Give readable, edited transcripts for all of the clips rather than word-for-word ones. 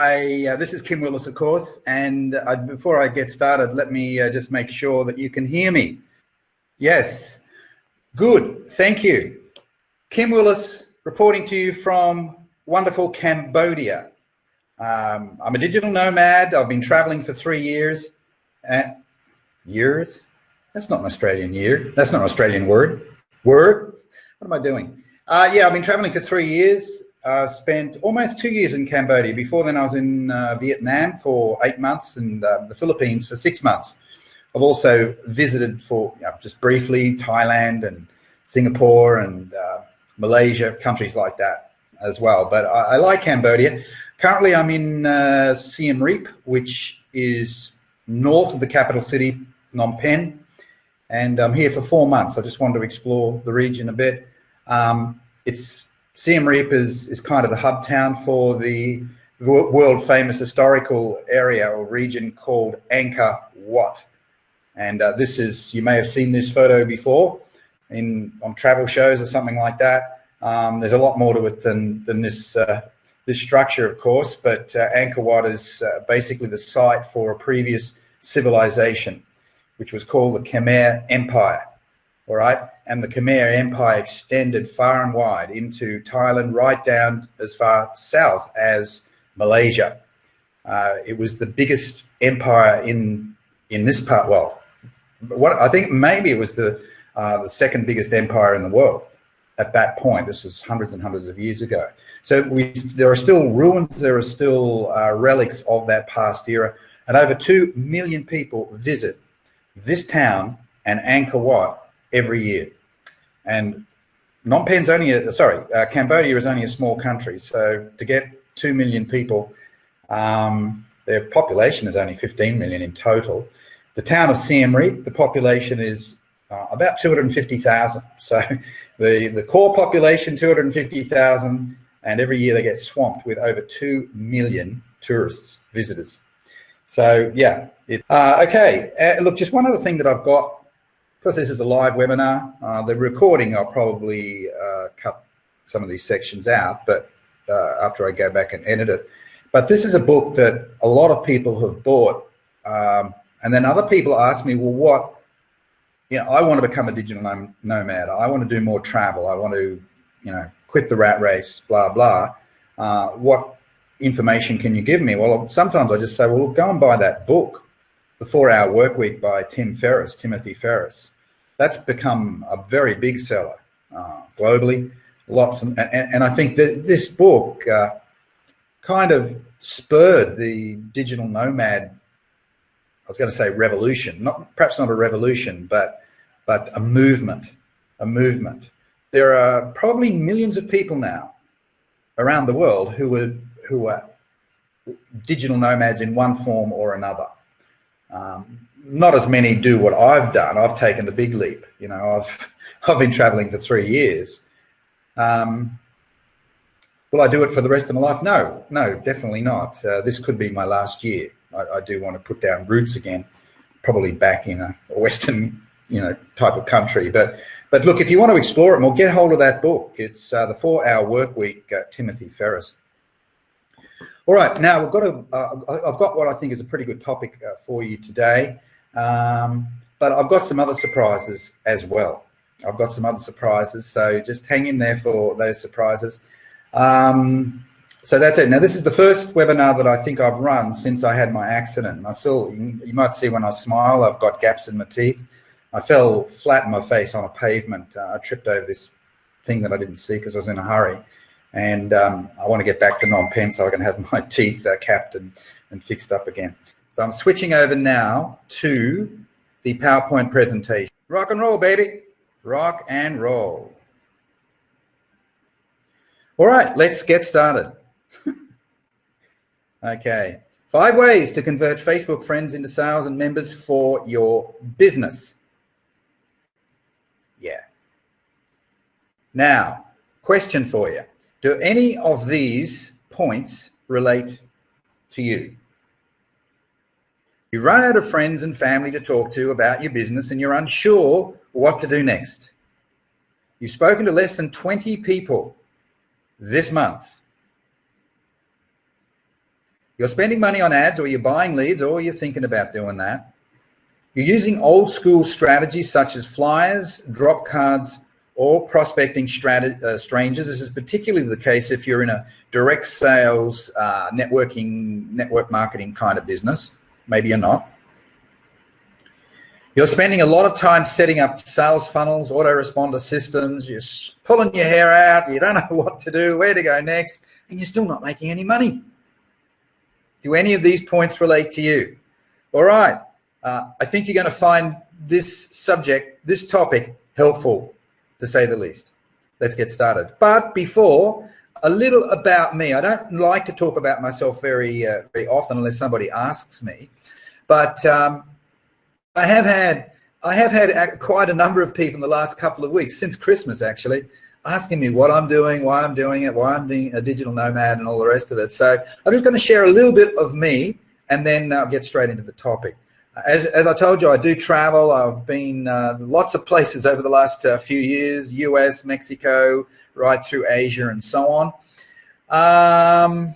This is Kim Willis, of course, and before I get started, let me just make sure that you can hear me. Yes, good, thank you. Kim Willis reporting to you from wonderful Cambodia. I'm a digital nomad. I've been traveling for 3 years. Years? That's not an Australian year. That's not an Australian word. Word? What am I doing? Yeah, I've been traveling for 3 years. I've spent almost 2 years in Cambodia. Before then, I was in Vietnam for 8 months and the Philippines for 6 months. I've also visited for, just briefly, Thailand and Singapore and Malaysia, countries like that as well. But I like Cambodia. Currently, I'm in Siem Reap, which is north of the capital city, Phnom Penh. And I'm here for 4 months. I just wanted to explore the region a bit. Siem Reap is kind of the hub town for the world famous historical area or region called Angkor Wat. And this is, you may have seen this photo before on travel shows or something like that. There's a lot more to it than this structure, of course, but Angkor Wat is basically the site for a previous civilization, which was called the Khmer Empire, all right? And the Khmer Empire extended far and wide into Thailand, right down as far south as Malaysia. It was the biggest empire in this part. Well, I think maybe it was the second biggest empire in the world at that point. This was hundreds and hundreds of years ago. So there are still ruins, there are still relics of that past era, and over 2 million people visit this town and Angkor Wat every year. And Phnom Penh's Cambodia is only a small country, so to get 2 million people, their population is only 15 million in total. The town of Siem Reap, the population is about 250,000. So the core population, 250,000, and every year they get swamped with over 2 million tourists, visitors. So yeah, okay. Look, just one other thing that I've got, because this is a live webinar, the recording, I'll probably cut some of these sections out, but after I go back and edit it. But this is a book that a lot of people have bought, and then other people ask me, well, I want to become a digital nomad. I want to do more travel. I want to, quit the rat race, blah, blah. What information can you give me? Well, sometimes I just say, well, go and buy that book, The 4-Hour Workweek by Timothy Ferriss. That's become a very big seller globally. And I think that this book kind of spurred the digital nomad, I was going to say revolution, perhaps not a revolution, but a movement, There are probably millions of people now around the world who are digital nomads in one form or another. Not as many do what I've done. I've taken the big leap. I've been traveling for 3 years. Will I do it for the rest of my life? No, definitely not. This could be my last year. I do want to put down roots again, probably back in a Western, type of country. But look, if you want to explore it more, get hold of that book. It's The 4-Hour Workweek, Timothy Ferriss. All right, now I've got what I think is a pretty good topic for you today, but I've got some other surprises as well. So just hang in there for those surprises. So that's it. Now, this is the first webinar that I think I've run since I had my accident. You might see when I smile, I've got gaps in my teeth. I fell flat on my face on a pavement. I tripped over this thing that I didn't see because I was in a hurry. And I want to get back to Phnom Penh so I can have my teeth capped and fixed up again. So I'm switching over now to the PowerPoint presentation. Rock and roll, baby. Rock and roll. All right, let's get started. Okay, 5 ways to convert Facebook friends into sales and members for your business. Yeah. Now, question for you. Do any of these points relate to you? You run out of friends and family to talk to about your business and you're unsure what to do next. You've spoken to less than 20 people this month. You're spending money on ads, or you're buying leads, or you're thinking about doing that. You're using old school strategies such as flyers, drop cards, or prospecting strangers. This is particularly the case if you're in a direct sales, network marketing kind of business. Maybe you're not. You're spending a lot of time setting up sales funnels, autoresponder systems. You're pulling your hair out. You don't know what to do, where to go next, and you're still not making any money. Do any of these points relate to you? All right. I think you're going to find this topic, helpful, to say the least. Let's get started. But before, a little about me. I don't like to talk about myself very often unless somebody asks me. But I have had quite a number of people in the last couple of weeks, since Christmas actually, asking me what I'm doing, why I'm doing it, why I'm being a digital nomad and all the rest of it. So I'm just going to share a little bit of me and then I'll get straight into the topic. As I told you, I do travel. I've been lots of places over the last few years, US, Mexico, right through Asia and so on. I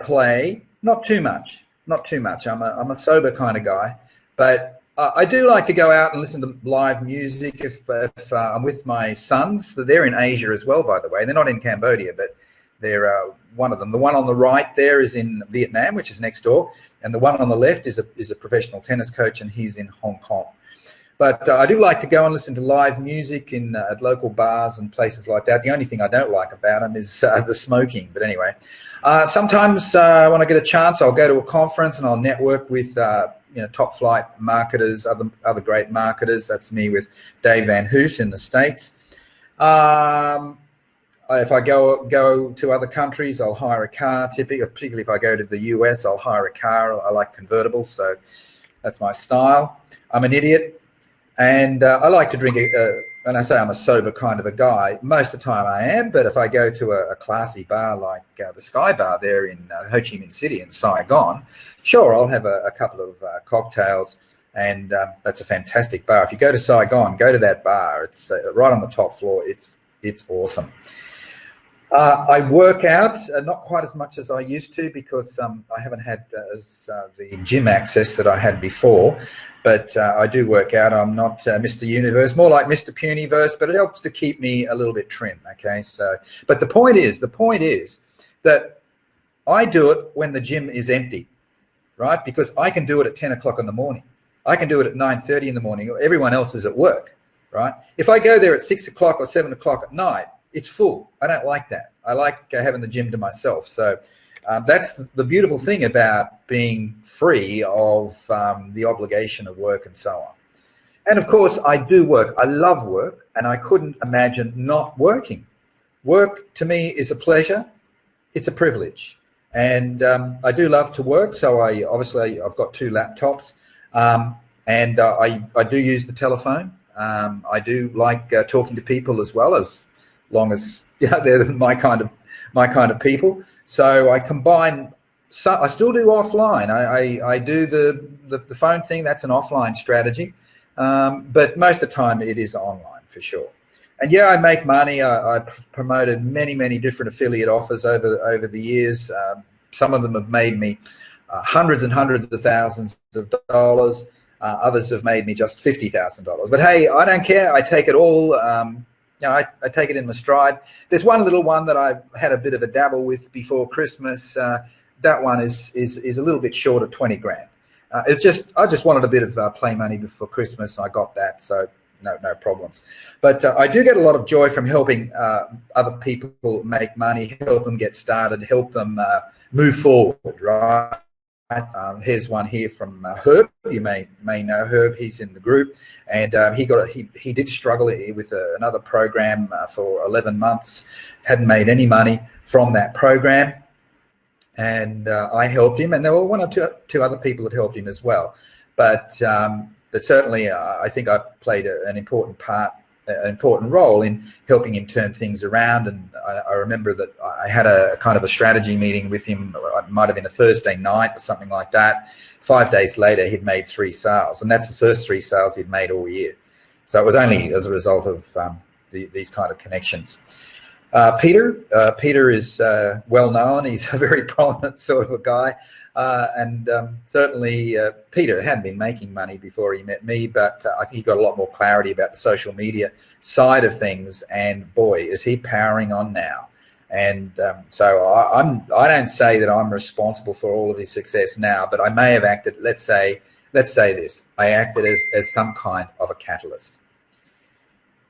play, not too much. I'm a sober kind of guy, but I do like to go out and listen to live music if I'm with my sons. They're in Asia as well, by the way. They're not in Cambodia, but they're one of them. The one on the right there is in Vietnam, which is next door. And the one on the left is a professional tennis coach, and he's in Hong Kong. But I do like to go and listen to live music at local bars and places like that. The only thing I don't like about them is the smoking. But anyway, sometimes when I get a chance, I'll go to a conference and I'll network with top flight marketers, other great marketers. That's me with Dave Van Hoos in the States. If I go to other countries, I'll hire a car. Particularly if I go to the US, I'll hire a car. I like convertibles, so that's my style. I'm an idiot, and I like to drink. And I say I'm a sober kind of a guy. Most of the time I am, but if I go to a classy bar like the Sky Bar there in Ho Chi Minh City in Saigon, sure, I'll have a couple of cocktails, and that's a fantastic bar. If you go to Saigon, go to that bar. It's right on the top floor. It's awesome. I work out, not quite as much as I used to because I haven't had the gym access that I had before, but I do work out. I'm not Mr. Universe, more like Mr. Puniverse, but it helps to keep me a little bit trim, okay? So, but the point is that I do it when the gym is empty, right? Because I can do it at 10 o'clock in the morning. I can do it at 9:30 in the morning. Everyone else is at work, right? If I go there at 6 o'clock or 7 o'clock at night, it's full. I don't like that. I like having the gym to myself. So that's the beautiful thing about being free of the obligation of work and so on. And of course, I do work. I love work, and I couldn't imagine not working. Work to me is a pleasure. It's a privilege. And I do love to work. So I've got 2 laptops, and I do use the telephone. I do like talking to people as well, as long as they're my kind of people. So I combine. So I still do offline. I do the phone thing. That's an offline strategy, but most of the time it is online for sure. And yeah, I make money. I promoted many different affiliate offers over the years. Some of them have made me hundreds and hundreds of thousands of dollars. Others have made me just $50,000. But hey, I don't care. I take it all. I take it in my stride. There's one little one that I had a bit of a dabble with before Christmas. That one is a little bit short of 20 grand. I just wanted a bit of play money before Christmas. I got that, so no problems. But I do get a lot of joy from helping other people make money, help them get started, help them move forward, right? Here's one here from Herb. You may know Herb. He's in the group, and he did struggle with another program for 11 months. Hadn't made any money from that program, and I helped him. And there were one or two other people that helped him as well. But certainly, I think I played an important role in helping him turn things around. And I remember that I had a kind of a strategy meeting with him. It might have been a Thursday night or something like that. 5 days later, he'd made 3 sales, and that's the first 3 sales he'd made all year. So it was only as a result of these kind of connections. Peter is well known. He's a very prominent sort of a guy. And certainly Peter hadn't been making money before he met me, but I think he got a lot more clarity about the social media side of things. And boy, is he powering on now. And so I don't say that I'm responsible for all of his success now, but I may have acted, let's say this, I acted as some kind of a catalyst.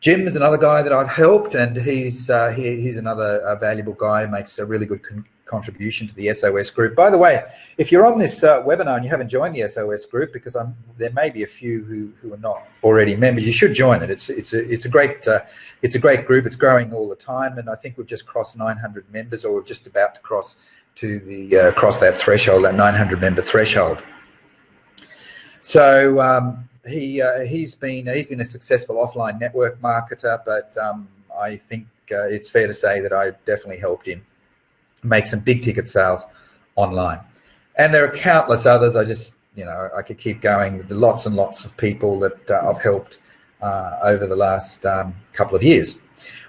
Jim is another guy that I've helped, and he's another valuable guy, makes a really good contribution to the SOS group. By the way, if you're on this webinar and you haven't joined the SOS group, because there may be a few who are not already members, you should join it. It's a great group. It's growing all the time, and I think we've just crossed 900 members, or we're just about to cross that threshold, that 900 member threshold. So he's been a successful offline network marketer, but I think it's fair to say that I definitely helped him make some big ticket sales online. And there are countless others. I could keep going. Lots and lots of people that I've helped over the last couple of years.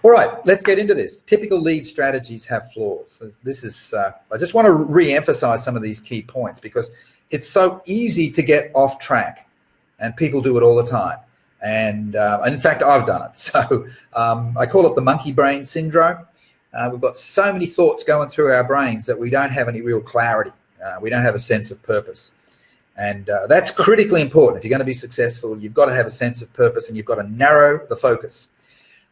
All right, let's get into this. Typical lead strategies have flaws. This is, I just want to re-emphasize some of these key points, because it's so easy to get off track, and people do it all the time. And in fact, I've done it. So I call it the monkey brain syndrome. We've got so many thoughts going through our brains that we don't have any real clarity. We don't have a sense of purpose. And that's critically important. If you're going to be successful, you've got to have a sense of purpose, and you've got to narrow the focus.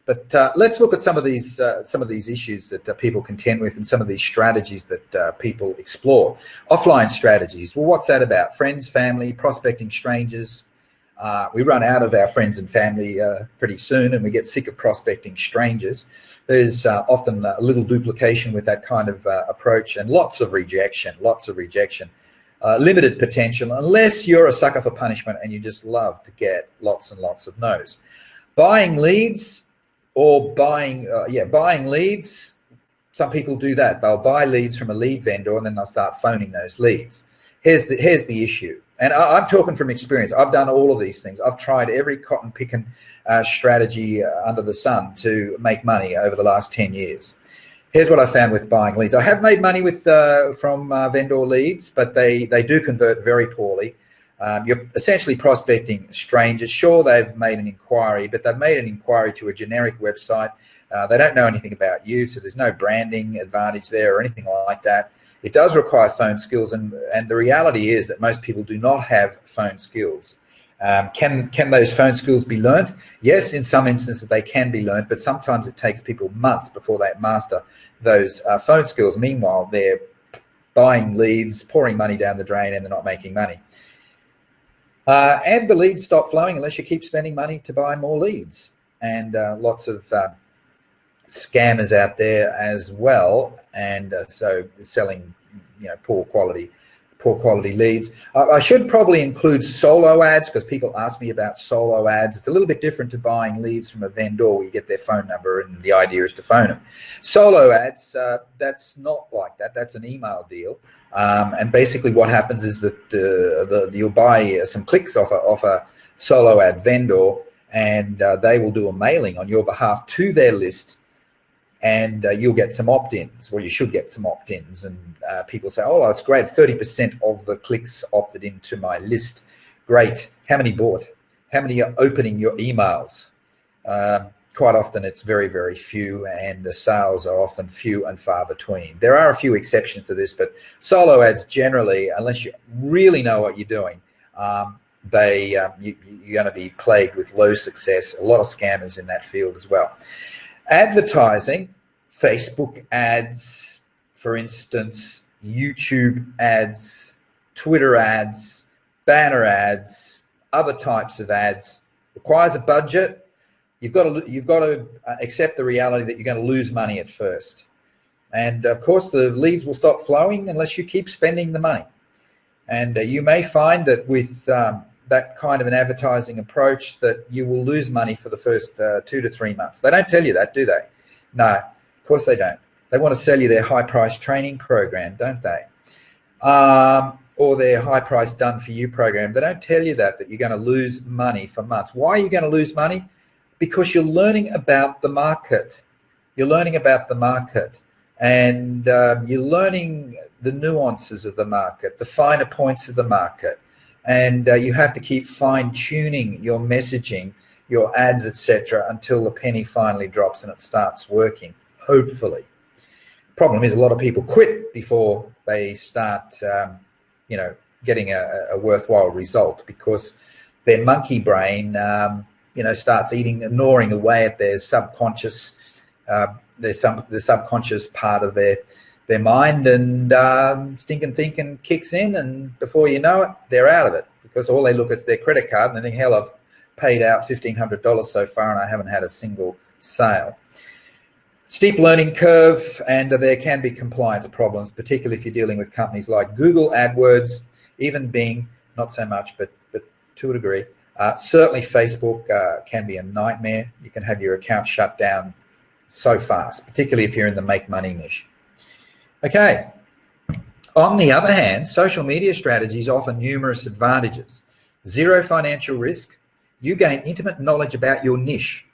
But let's look at some of these issues that people contend with, and some of these strategies that people explore. Offline strategies. Well, what's that about? Friends, family, prospecting strangers. We run out of our friends and family pretty soon, and we get sick of prospecting strangers. There's often a little duplication with that kind of approach, and lots of rejection. Limited potential, unless you're a sucker for punishment and you just love to get lots and lots of no's. Buying leads, buying leads. Some people do that. They'll buy leads from a lead vendor, and then they'll start phoning those leads. Here's the issue. And I'm talking from experience. I've done all of these things. I've tried every cotton picking strategy under the sun to make money over the last 10 years. Here's what I found with buying leads. I have made money with from vendor leads, but they do convert very poorly. You're essentially prospecting strangers. Sure, they've made an inquiry, but they've made an inquiry to a generic website. They don't know anything about you, so there's no branding advantage there or anything like that. It does require phone skills, and the reality is that most people do not have phone skills. Can those phone skills be learnt? Yes, in some instances they can be learnt, but sometimes it takes people months before they master those phone skills. Meanwhile, they're buying leads, pouring money down the drain, and they're not making money. And the leads stop flowing unless you keep spending money to buy more leads. And lots of scammers out there as well, and so selling poor quality leads. I should probably include solo ads, because people ask me about solo ads. It's a little bit different to buying leads from a vendor where you get their phone number and the idea is to phone them. Solo ads, that's not like that. That's an email deal. And basically what happens is that you'll buy some clicks off a solo ad vendor, and they will do a mailing on your behalf to their list, and you'll get some opt-ins. Well, you should get some opt-ins, and people say, oh, it's great, 30% of the clicks opted into my list. Great. How many bought? How many are opening your emails? Quite often it's very, very few, and the sales are often few and far between. There are a few exceptions to this, but solo ads generally, unless you really know what you're doing, you're going to be plagued with low success. A lot of scammers in that field as well. Advertising, Facebook ads, for instance, YouTube ads, Twitter ads, banner ads, other types of ads, requires a budget. You've got to accept the reality that you're going to lose money at first. And of course, the leads will stop flowing unless you keep spending the money. And you may find that with that kind of an advertising approach that you will lose money for the first 2 to 3 months. They don't tell you that, do they? No, of course they don't. They want to sell you their high-priced training program, don't they? Or their high-priced done-for-you program. They don't tell you that you're going to lose money for months. Why are you going to lose money? Because you're learning about the market. You're learning about the market, and you're learning the nuances of the market, the finer points of the market, and you have to keep fine-tuning your messaging, your ads, etc., until the penny finally drops and it starts working, hopefully. Problem is, a lot of people quit before they start getting a worthwhile result, because their monkey brain starts gnawing away at their subconscious, the subconscious part of their mind, and stinking thinking kicks in, and before you know it, they're out of it, because all they look at is their credit card and they think, hell, I've paid out $1,500 so far and I haven't had a single sale. Steep learning curve, and there can be compliance problems, particularly if you're dealing with companies like Google AdWords, even Bing, not so much, but to a degree. Certainly Facebook can be a nightmare. You can have your account shut down so fast, particularly if you're in the make money niche. Okay. On the other hand, social media strategies offer numerous advantages. Zero financial risk. You gain intimate knowledge about your niche.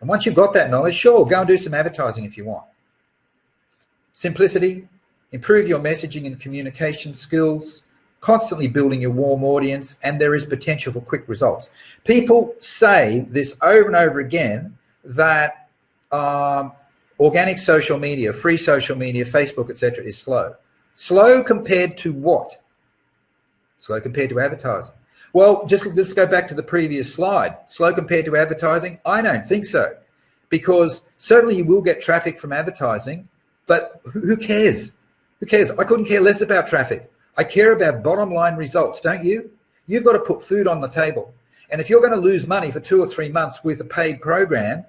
And once you've got that knowledge, sure, go and do some advertising if you want. Simplicity, improve your messaging and communication skills, constantly building your warm audience, and there is potential for quick results. People say this over and over again, that organic social media, free social media, Facebook, etc., is slow. Slow compared to what? Slow compared to advertising. Well, let's go back to the previous slide. Slow compared to advertising? I don't think so, because certainly you will get traffic from advertising, but who cares? Who cares? I couldn't care less about traffic. I care about bottom line results, don't you? You've got to put food on the table. And if you're going to lose money for 2 or 3 months with a paid program,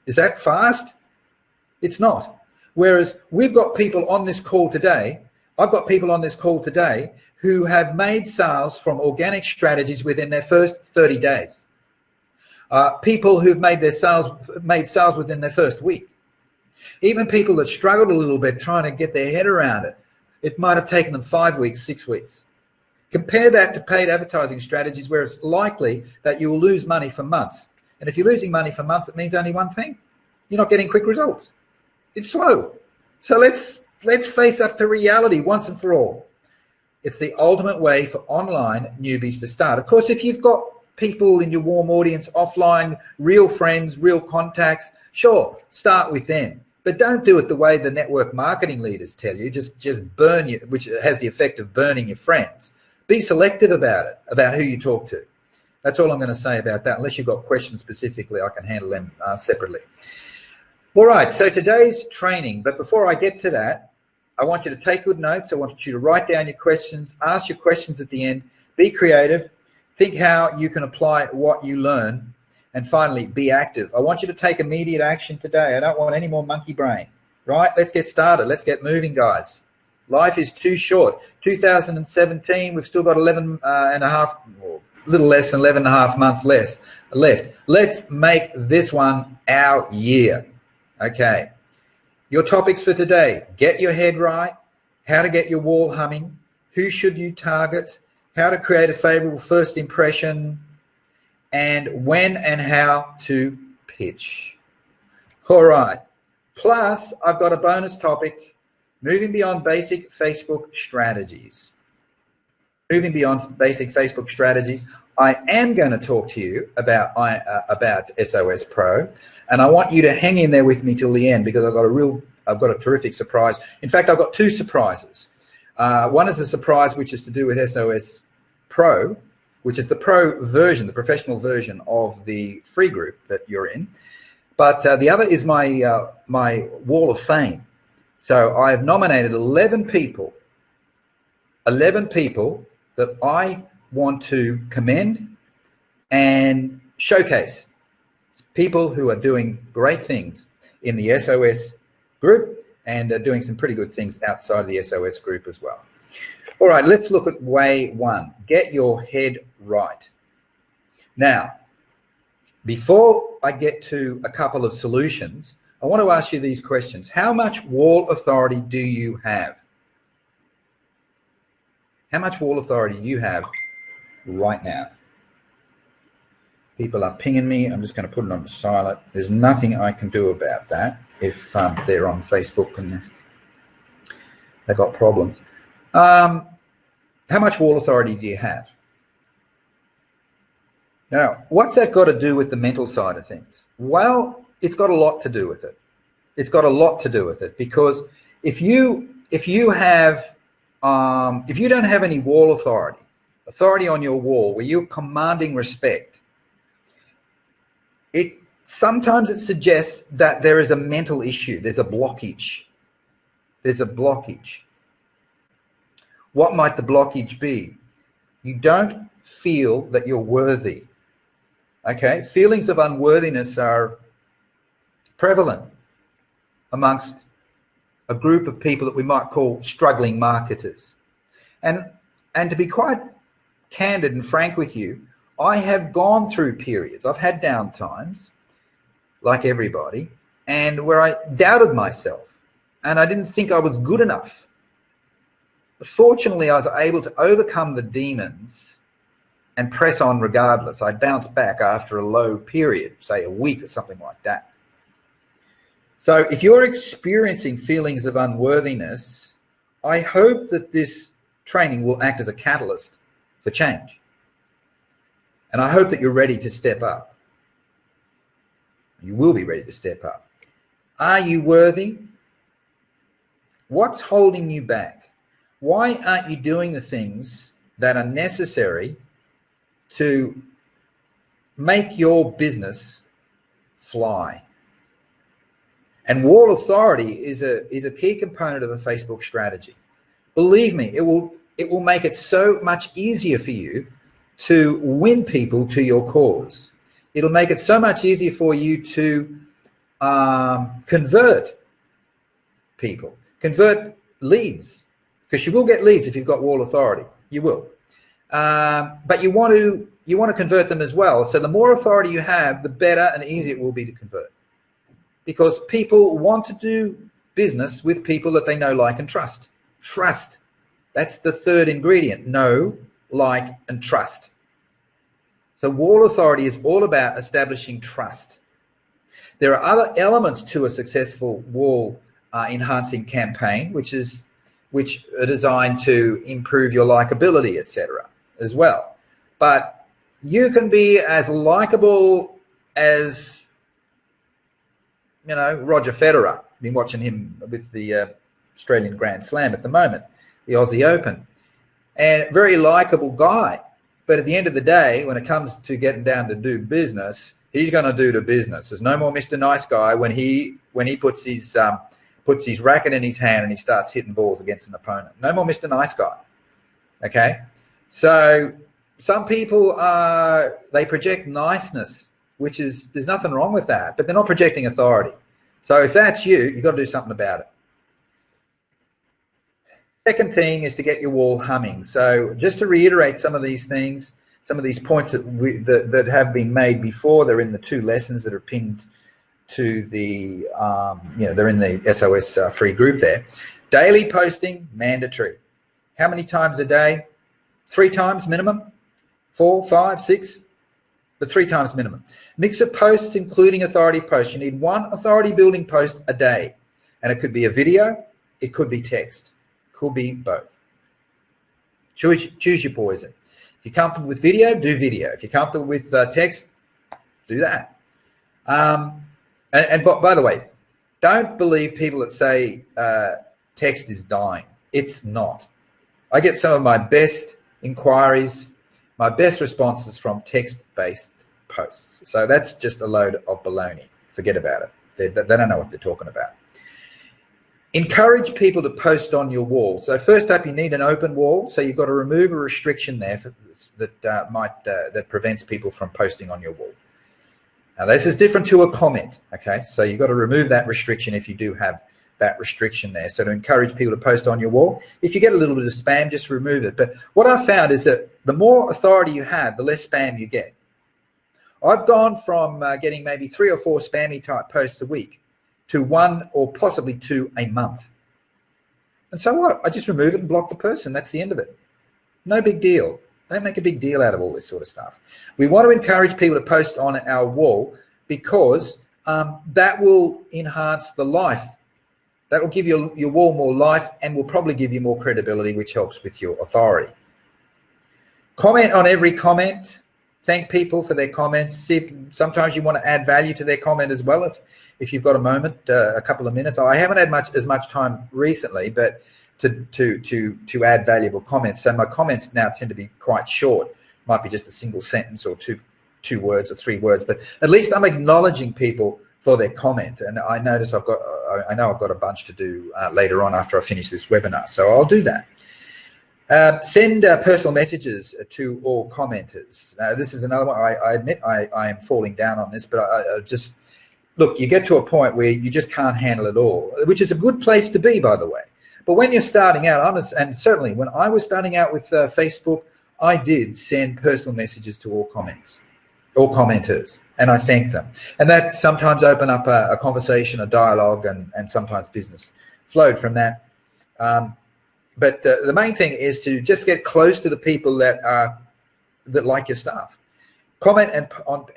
is that fast? It's not. Whereas we've got people on this call today, I've got people on this call today who have made sales from organic strategies within their first 30 days. People who've made sales within their first week. Even people that struggled a little bit trying to get their head around it, it might have taken them 5 weeks, 6 weeks. Compare that to paid advertising strategies, where it's likely that you will lose money for months. And if you're losing money for months, it means only one thing: you're not getting quick results. It's slow. So let's face up to reality once and for all. It's the ultimate way for online newbies to start. Of course, if you've got people in your warm audience offline, real friends, real contacts, sure, start with them. But don't do it the way the network marketing leaders tell you, just burn you, which has the effect of burning your friends. Be selective about it, about who you talk to. That's all I'm going to say about that. Unless you've got questions specifically, I can handle them separately. All right, so today's training, but before I get to that, I want you to take good notes. I want you to write down your questions, ask your questions at the end, be creative, think how you can apply what you learn, and finally, be active. I want you to take immediate action today. I don't want any more monkey brain, right? Let's get started. Let's get moving, guys. Life is too short. 2017, we've still got 11 and a half, or a little less than 11 and a half months left. Let's make this one our year. Okay. Your topics for today: get your head right, how to get your wall humming, who should you target, how to create a favorable first impression, and when and how to pitch. All right. Plus, I've got a bonus topic: moving beyond basic Facebook strategies. Moving beyond basic Facebook strategies, I am going to talk to you about SOS Pro, and I want you to hang in there with me till the end, because I've got a terrific surprise. In fact, I've got 2 surprises. One is a surprise which is to do with SOS Pro, which is the pro version, the professional version of the free group that you're in. But the other is my my wall of fame. So I've nominated 11 people that I want to commend and showcase. It's people who are doing great things in the SOS group and are doing some pretty good things outside the SOS group as well. All right, let's look at way 1. Get your head right. Now, before I get to a couple of solutions, I want to ask you these questions. How much wall authority do you have? How much wall authority do you have right now? People are pinging me. I'm just going to put it on silent. There's nothing I can do about that if they're on Facebook and they've got problems. How much wall authority do you have? Now, what's that got to do with the mental side of things? Well, it's got a lot to do with it. It's got a lot to do with it, because if you don't have any wall authority on your wall where you're commanding respect, sometimes it suggests that there is a mental issue. There's a blockage. There's a blockage. What might the blockage be? You don't feel that you're worthy. Okay, feelings of unworthiness are prevalent amongst a group of people that we might call struggling marketers. And to be quite candid and frank with you, I have gone through periods, I've had down times, like everybody, and where I doubted myself and I didn't think I was good enough. But fortunately, I was able to overcome the demons and press on regardless. I bounced back after a low period, say a week or something like that. So if you're experiencing feelings of unworthiness, I hope that this training will act as a catalyst for change. And I hope that you're ready to step up. You will be ready to step up. Are you worthy? What's holding you back? Why aren't you doing the things that are necessary to make your business fly? And wall authority is a key component of a Facebook strategy. Believe me, it will make it so much easier for you to win people to your cause. It'll make it so much easier for you to convert people, convert leads, because you will get leads if you've got wall authority. You will, but you want to convert them as well. So the more authority you have, the better and easier it will be to convert, because people want to do business with people that they know, like, and trust. Trust. That's the third ingredient. Know, like, and trust. So wall authority is all about establishing trust. There are other elements to a successful wall enhancing campaign, which are designed to improve your likability, etc., as well. But you can be as likable as, you know, Roger Federer. I've been watching him with the Australian Grand Slam at the moment, the Aussie Open, and very likable guy. But at the end of the day, when it comes to getting down to do business, he's going to do the business. There's no more Mr. Nice Guy when he puts his racket in his hand and he starts hitting balls against an opponent. No more Mr. Nice Guy. Okay, so some people they project niceness, which is, there's nothing wrong with that, but they're not projecting authority. So if that's you, you've got to do something about it. Second thing is to get your wall humming. So just to reiterate some of these things, some of these points that have been made before, they're in the 2 lessons that are pinned to the, they're in the SOS free group there. Daily posting, mandatory. How many times a day? 3 times minimum? 4, 5, 6? But 3 times minimum. Mix of posts, including authority posts. You need 1 authority building post a day. And it could be a video, it could be text. Could be both. Choose your poison. If you're comfortable with video, do video. If you're comfortable with text, do that. And by the way, don't believe people that say text is dying. It's not. I get some of my best inquiries, my best responses from text-based posts. So that's just a load of baloney. Forget about it. They don't know what they're talking about. Encourage people to post on your wall. So first up, you need an open wall. So you've got to remove a restriction there that prevents people from posting on your wall. Now this is different to a comment. Okay, so you've got to remove that restriction if you do have that restriction there. So to encourage people to post on your wall, if you get a little bit of spam, just remove it. But what I've found is that the more authority you have, the less spam you get. I've gone from getting maybe 3 or 4 spammy type posts a week to 1 or possibly 2 a month. And so what? I just remove it and block the person. That's the end of it. No big deal. Don't make a big deal out of all this sort of stuff. We want to encourage people to post on our wall because that will enhance the life. That will give your wall more life and will probably give you more credibility, which helps with your authority. Comment on every comment. Thank people for their comments. See if sometimes you want to add value to their comment as well. If you've got a moment, a couple of minutes. I haven't had as much time recently, but to add valuable comments. So my comments now tend to be quite short. Might be just a single sentence or two words or 3 words, but at least I'm acknowledging people for their comment. And I notice I know I've got a bunch to do later on after I finish this webinar, so I'll do that. Send personal messages to all commenters. This is another one. I admit I am falling down on this, but I just, look, you get to a point where you just can't handle it all, which is a good place to be, by the way. But when you're starting out, and certainly when I was starting out with Facebook, I did send personal messages to all commenters, and I thanked them. And that sometimes opened up a conversation, a dialogue, and sometimes business flowed from that. But the main thing is to just get close to the people that like your stuff. Comment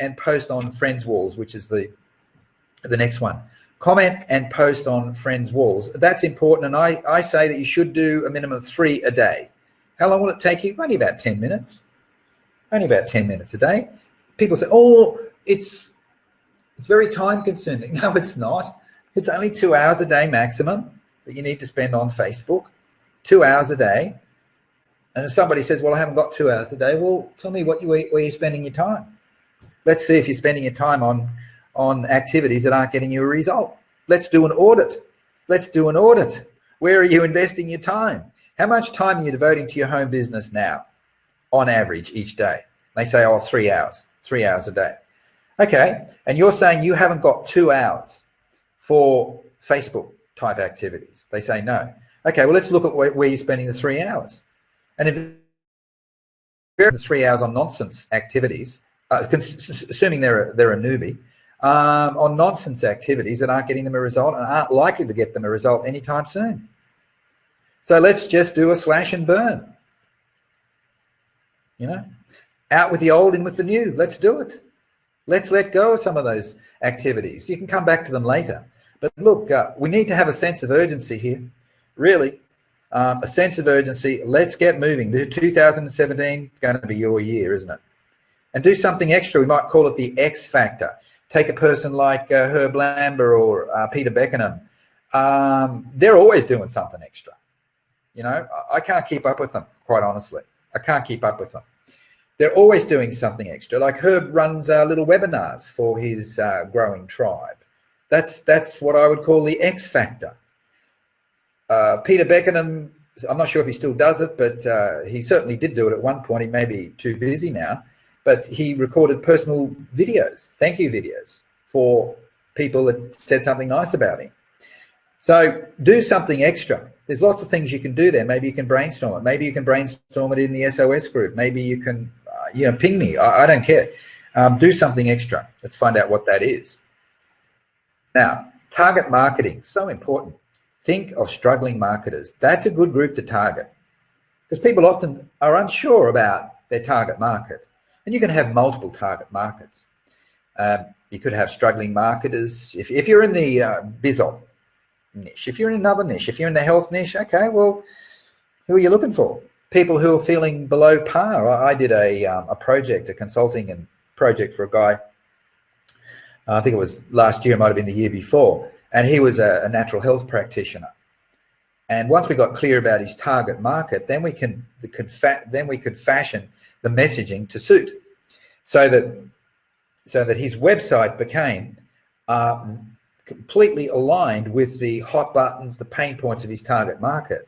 and post on friends' walls, which is the next one. Comment and post on friends' walls. That's important, and I say that you should do a minimum of 3 a day. How long will it take you? Only about 10 minutes. Only about 10 minutes a day. People say, oh, it's very time consuming. No, it's not. It's only 2 hours a day maximum that you need to spend on Facebook. 2 hours a day. And if somebody says, well, I haven't got 2 hours a day, well, tell me where you're spending your time. Let's see if you're spending your time on activities that aren't getting you a result. Let's do an audit. Let's do an audit. Where are you investing your time? How much time are you devoting to your home business now, on average, each day? They say, oh, 3 hours, 3 hours a day. Okay, and you're saying you haven't got 2 hours for Facebook type activities. They say no. Okay, well, let's look at where you're spending the 3 hours. And if you're 3 hours on nonsense activities, assuming they're a newbie, on nonsense activities that aren't getting them a result and aren't likely to get them a result anytime soon. So let's just do a slash and burn. You know, out with the old, in with the new. Let's do it. Let's let go of some of those activities. You can come back to them later. But look, we need to have a sense of urgency here. Really, a sense of urgency. Let's get moving. 2017 is going to be your year, isn't it? And do something extra. We might call it the X factor. Take a person like Herb Lambert or Peter Beckenham. They're always doing something extra. You know, I can't keep up with them, quite honestly. I can't keep up with them. They're always doing something extra. Like Herb runs little webinars for his growing tribe. That's what I would call the X factor. Peter Beckenham, I'm not sure if he still does it, but he certainly did do it at one point. He may be too busy now, but he recorded personal videos, thank you videos, for people that said something nice about him. So do something extra. There's lots of things you can do there. Maybe you can brainstorm it. Maybe you can brainstorm it in the SOS group. Maybe you can, ping me. I don't care. Do something extra. Let's find out what that is. Now, target marketing, so important. Think of struggling marketers. That's a good group to target because people often are unsure about their target market. And you can have multiple target markets. You could have struggling marketers. If you're in the BizOp niche, if you're in another niche, if you're in the health niche, okay, well, who are you looking for? People who are feeling below par. I did a project, a consulting and project for a guy, I think it was last year, it might have been the year before, and he was a natural health practitioner. And once we got clear about his target market, then we could fashion the messaging to suit, so that his website became completely aligned with the hot buttons, the pain points of his target market.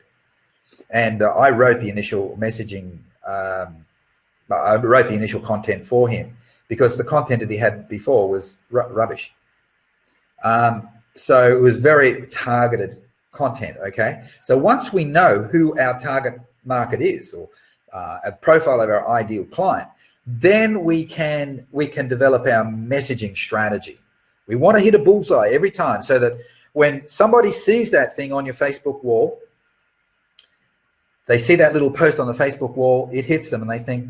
And I wrote the initial messaging. I wrote the initial content for him because the content that he had before was rubbish. So it was very targeted content. Okay. So once we know who our target market is, or a profile of our ideal client, then we can develop our messaging strategy. We want to hit a bullseye every time, so that when somebody sees that thing on your Facebook wall, They see that little post on the Facebook wall, it hits them and they think,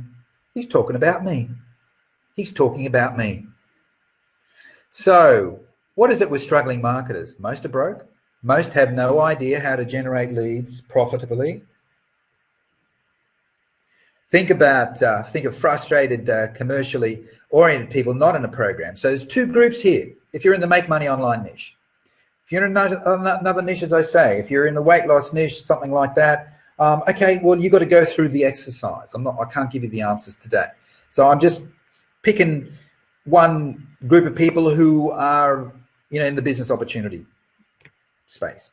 he's talking about me. He's talking about me. So what is it with struggling marketers? Most are broke. Most have no idea how to generate leads profitably. Think of frustrated, commercially oriented people not in a program. So there's two groups here. If you're in the make money online niche, if you're in another niche, as I say, if you're in the weight loss niche, something like that, okay, well, you've got to go through the exercise. I can't give you the answers today. So I'm just picking one group of people who are, in the business opportunity space.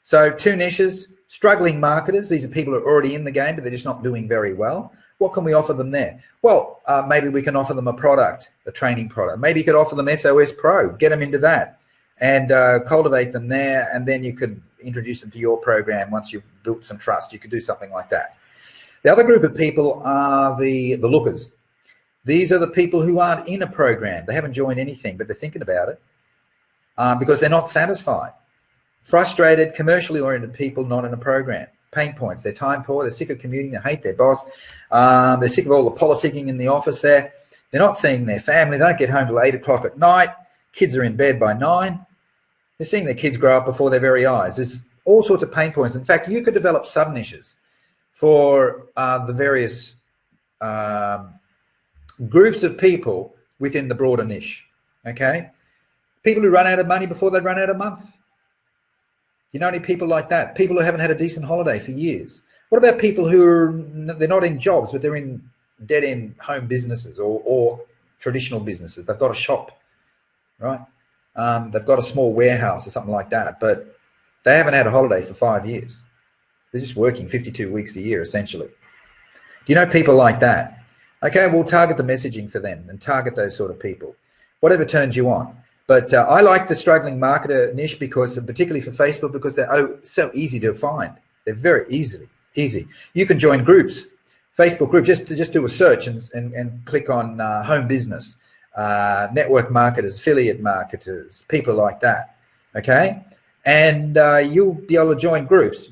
So two niches, struggling marketers. These are people who are already in the game, but they're just not doing very well. What can we offer them there? Well, maybe we can offer them a product, a training product. Maybe you could offer them SOS Pro, get them into that and cultivate them there. And then you could introduce them to your program once you've built some trust. You could do something like that. The other group of people are the lookers. These are the people who aren't in a program. They haven't joined anything, but they're thinking about it because they're not satisfied. Frustrated, commercially oriented people not in a program. Pain points, they're time poor, they're sick of commuting, they hate their boss, they're sick of all the politicking in the office there. They're not seeing their family, they don't get home till 8 o'clock at night, kids are in bed by 9. They're seeing their kids grow up before their very eyes. There's all sorts of pain points. In fact, you could develop sub-niches for the various groups of people within the broader niche, okay? People who run out of money before they run out of month. You know any people like that? People who haven't had a decent holiday for years. What about people they're not in jobs, but they're in dead-end home businesses or traditional businesses? They've got a shop, right? They've got a small warehouse or something like that, but they haven't had a holiday for 5 years. They're just working 52 weeks a year, essentially. Do you know people like that? Okay, we'll target the messaging for them and target those sort of people, whatever turns you on. But I like the struggling marketer niche because, particularly for Facebook, because they're so easy to find. They're very easy. You can join groups, Facebook groups. Just do a search and click on home business, network marketers, affiliate marketers, people like that. Okay, and you'll be able to join groups.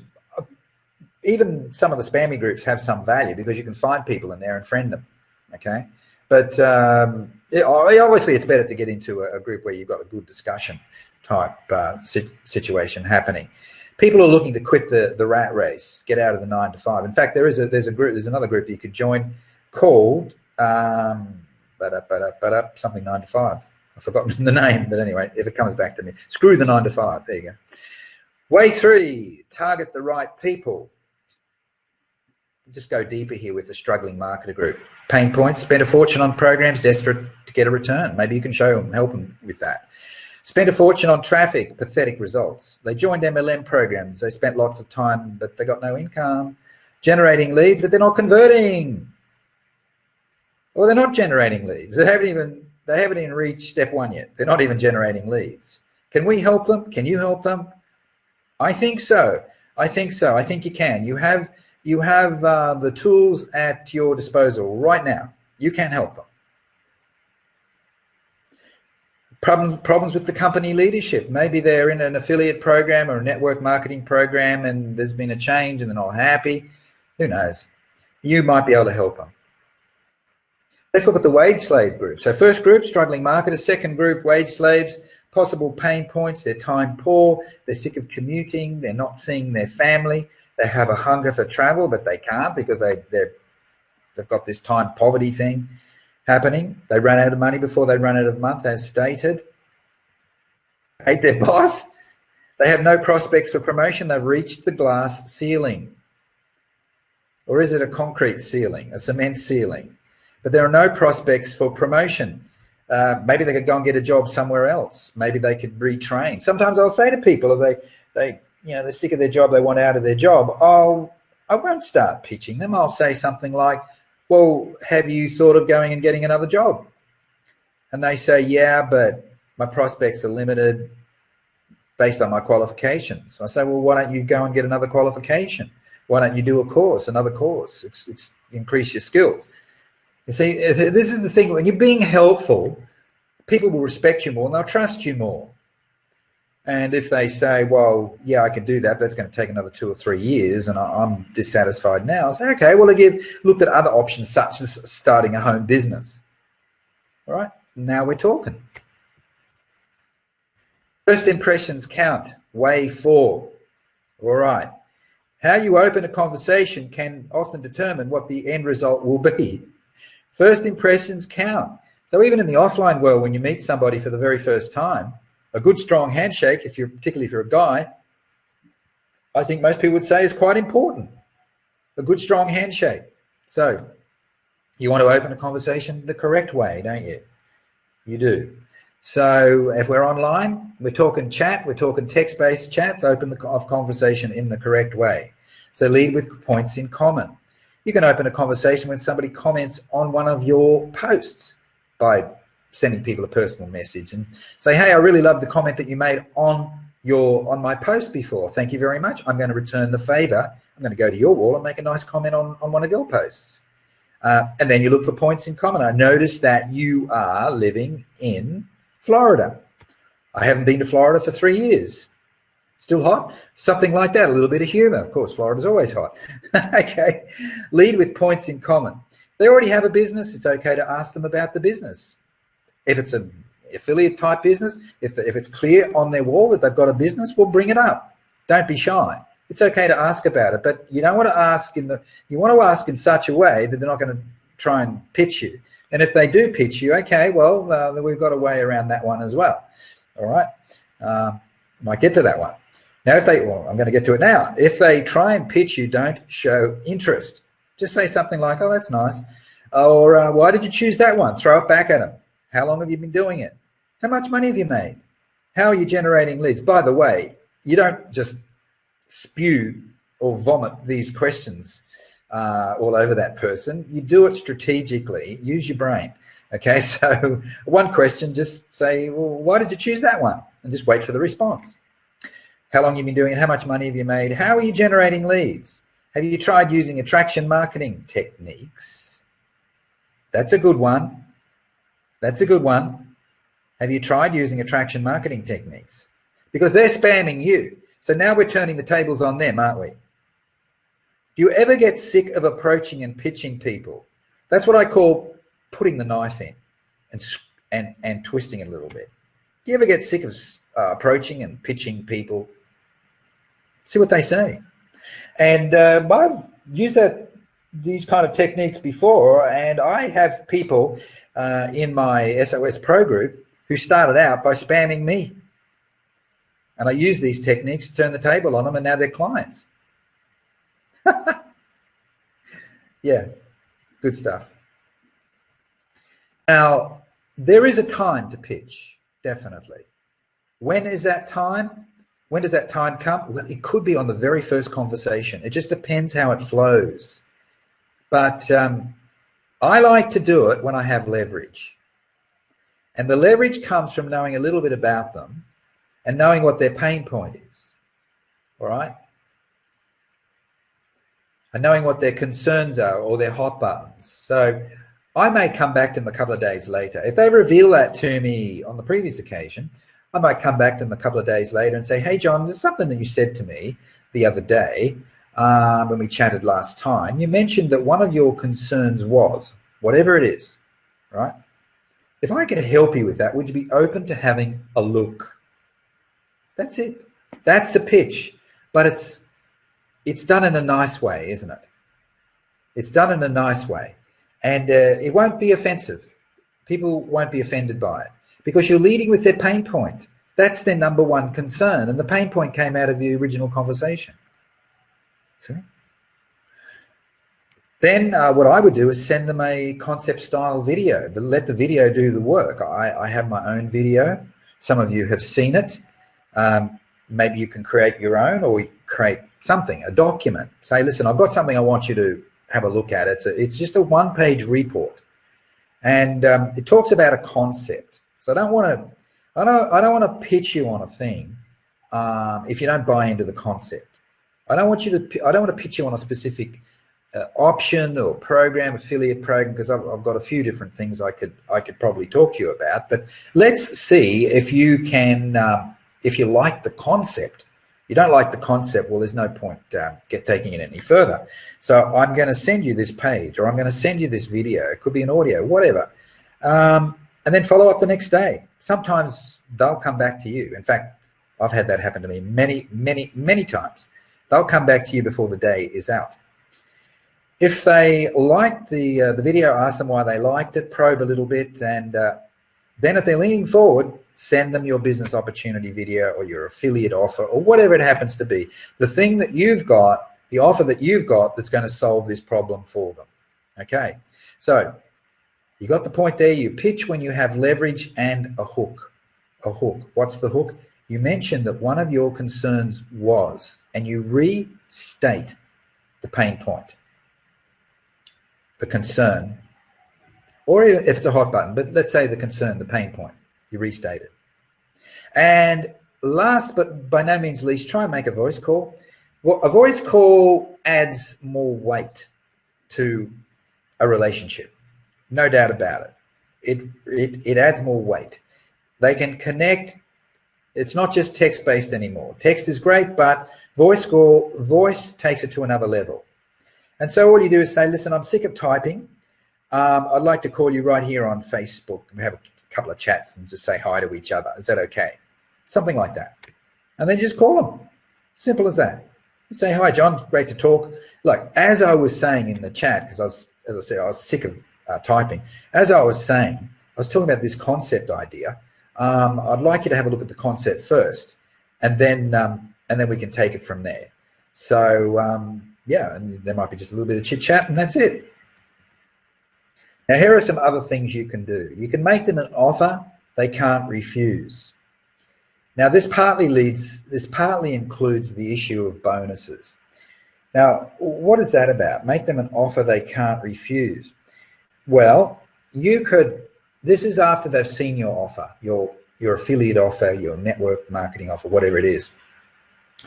Even some of the spammy groups have some value because you can find people in there and friend them. Okay, but obviously it's better to get into a group where you've got a good discussion type situation happening. People are looking to quit the rat race, get out of the 9 to 5. In fact, there's another group that you could join called something 9 to 5. I've forgotten the name, but anyway, if it comes back to me, screw the 9 to 5. There you go. Way 3, target the right people. Just go deeper here with the struggling marketer group. Pain points, spend a fortune on programs, desperate to get a return. Maybe you can help them with that. Spend a fortune on traffic, pathetic results. They joined MLM programs. They spent lots of time, but they got no income. Generating leads, but they're not converting. Or they're not generating leads. They haven't even reached step 1 yet. They're not even generating leads. Can we help them? Can you help them? I think so. I think you can. You have the tools at your disposal right now. You can help them. Problems with the company leadership. Maybe they're in an affiliate program or a network marketing program and there's been a change and they're not happy. Who knows? You might be able to help them. Let's look at the wage slave group. So first group, struggling marketers. Second group, wage slaves. Possible pain points. They're time poor. They're sick of commuting. They're not seeing their family. They have a hunger for travel, but they can't because they've got this time poverty thing happening. They run out of money before they run out of month, as stated. Hate their boss. They have no prospects for promotion. They've reached the glass ceiling. Or is it a concrete ceiling, a cement ceiling? But there are no prospects for promotion. Maybe they could go and get a job somewhere else. Maybe they could retrain. Sometimes I'll say to people, they're sick of their job, they want out of their job, I won't start pitching them. I'll say something like, well, have you thought of going and getting another job? And they say, yeah, but my prospects are limited based on my qualifications. So I say, well, why don't you go and get another qualification? Why don't you do another course, increase your skills? You see, this is the thing, when you're being helpful, people will respect you more and they'll trust you more. And if they say, well, yeah, I can do that, but it's going to take another 2 or 3 years and I'm dissatisfied now, I say, okay, well, have you looked at other options such as starting a home business? All right, now we're talking. First impressions count, way 4. All right. How you open a conversation can often determine what the end result will be. First impressions count. So even in the offline world, when you meet somebody for the very first time, a good strong handshake, particularly if you're a guy, I think most people would say is quite important. A good strong handshake. So you want to open a conversation the correct way, don't you? You do. So if we're online, we're talking chat, we're talking text-based chats, open the conversation in the correct way. So lead with points in common. You can open a conversation when somebody comments on one of your posts by sending people a personal message and say, hey, I really love the comment that you made on my post before. Thank you very much. I'm going to return the favor. I'm going to go to your wall and make a nice comment on one of your posts. And then you look for points in common. I noticed that you are living in Florida. I haven't been to Florida for 3 years. Still hot? Something like that, a little bit of humor. Of course, Florida's always hot. Okay, lead with points in common. They already have a business, it's okay to ask them about the business. If it's an affiliate type business, if it's clear on their wall that they've got a business, well, bring it up. Don't be shy. It's okay to ask about it, but you don't want to ask you want to ask in such a way that they're not going to try and pitch you. And if they do pitch you, okay, well, we've got a way around that one as well. All right, might get to that one. Now, I'm going to get to it now. If they try and pitch you, don't show interest. Just say something like, oh, that's nice. Or why did you choose that one? Throw it back at them. How long have you been doing it? How much money have you made? How are you generating leads? By the way, you don't just spew or vomit these questions all over that person. You do it strategically. Use your brain. Okay, so one question, just say, well, why did you choose that one? And just wait for the response. How long have you been doing it? How much money have you made? How are you generating leads? Have you tried using attraction marketing techniques? That's a good one. That's a good one. Have you tried using attraction marketing techniques? Because they're spamming you. So now we're turning the tables on them, aren't we? Do you ever get sick of approaching and pitching people? That's what I call putting the knife in and twisting it a little bit. Do you ever get sick of approaching and pitching people? See what they say. And I've used these kind of techniques before, and I have people in my SOS Pro group who started out by spamming me. And I use these techniques to turn the table on them, and now they're clients. Yeah, good stuff. Now, there is a time to pitch, definitely. When is that time? When does that time come? Well, it could be on the very first conversation. It just depends how it flows. But I like to do it when I have leverage. And the leverage comes from knowing a little bit about them and knowing what their pain point is. All right? And knowing what their concerns are or their hot buttons. So I may come back to them a couple of days later. If they reveal that to me on the previous occasion, I might come back to them a couple of days later and say, hey, John, there's something that you said to me the other day when we chatted last time. You mentioned that one of your concerns was, whatever it is, right? If I could help you with that, would you be open to having a look? That's it. That's a pitch. But it's done in a nice way, isn't it? It's done in a nice way. And it won't be offensive. People won't be offended by it because you're leading with their pain point. That's their number one concern. And the pain point came out of the original conversation. See? Then what I would do is send them a concept style video. Let the video do the work. I have my own video. Some of you have seen it. Maybe you can create your own, or create something, a document. Say, listen, I've got something I want you to have a look at. It's just a one-page report, and it talks about a concept. So I don't want to pitch you on a thing if you don't buy into the concept. I don't want to pitch you on a specific option or program, affiliate program, because I've got a few different things I could probably talk to you about. But let's see if you can if you like the concept. You don't like the concept, well, there's no point taking it any further. So I'm going to send you this page, or I'm going to send you this video. It could be an audio, whatever. And then follow up the next day. Sometimes they'll come back to you. In fact, I've had that happen to me many times. They'll come back to you before the day is out. If they liked the video, ask them why they liked it, probe a little bit, and then if they're leaning forward, send them your business opportunity video or your affiliate offer or whatever it happens to be. The thing that you've got, the offer that you've got that's going to solve this problem for them. Okay, so you got the point there. You pitch when you have leverage and a hook. A hook. What's the hook? You mentioned that one of your concerns was, and you restate the pain point, the concern, or if it's a hot button, but let's say the concern, the pain point, you restate it. And last but by no means least, try and make a voice call. Well, a voice call adds more weight to a relationship, no doubt about it. It adds more weight. They can connect. It's not just text-based anymore. Text is great, but voice takes it to another level. And so all you do is say, listen, I'm sick of typing. I'd like to call you right here on Facebook. We have a couple of chats and just say hi to each other. Is that okay? Something like that. And then just call them. Simple as that. Say, hi, John, great to talk. Look, as I was saying in the chat, because as I said, I was sick of typing. As I was saying, I was talking about this concept idea. I'd like you to have a look at the concept first, and then we can take it from there. So yeah, and there might be just a little bit of chit chat, and that's it. Now, here are some other things you can do. You can make them an offer they can't refuse. Now, this partly includes the issue of bonuses. Now, what is that about? Make them an offer they can't refuse. Well, you could. This is after they've seen your offer, your affiliate offer, your network marketing offer, whatever it is.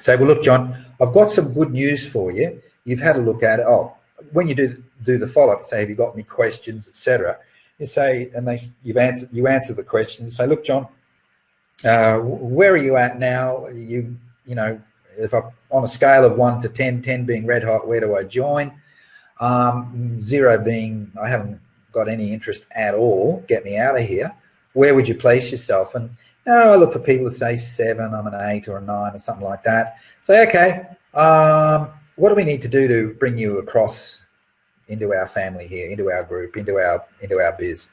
Say, well, look, John, I've got some good news for you. You've had a look at it. Oh, when you do the follow-up, say, have you got any questions, etc. You say, and you answer the questions. Say, look, John, where are you at now? You know, if on a scale of 1 to 10, 10 being red hot, where do I join? 0 being I haven't got any interest at all, get me out of here. Where would you place yourself? And I look for people to say 7, I'm an 8 or a 9 or something like that. Say, okay, what do we need to do to bring you across into our family here, into our group, into our biz?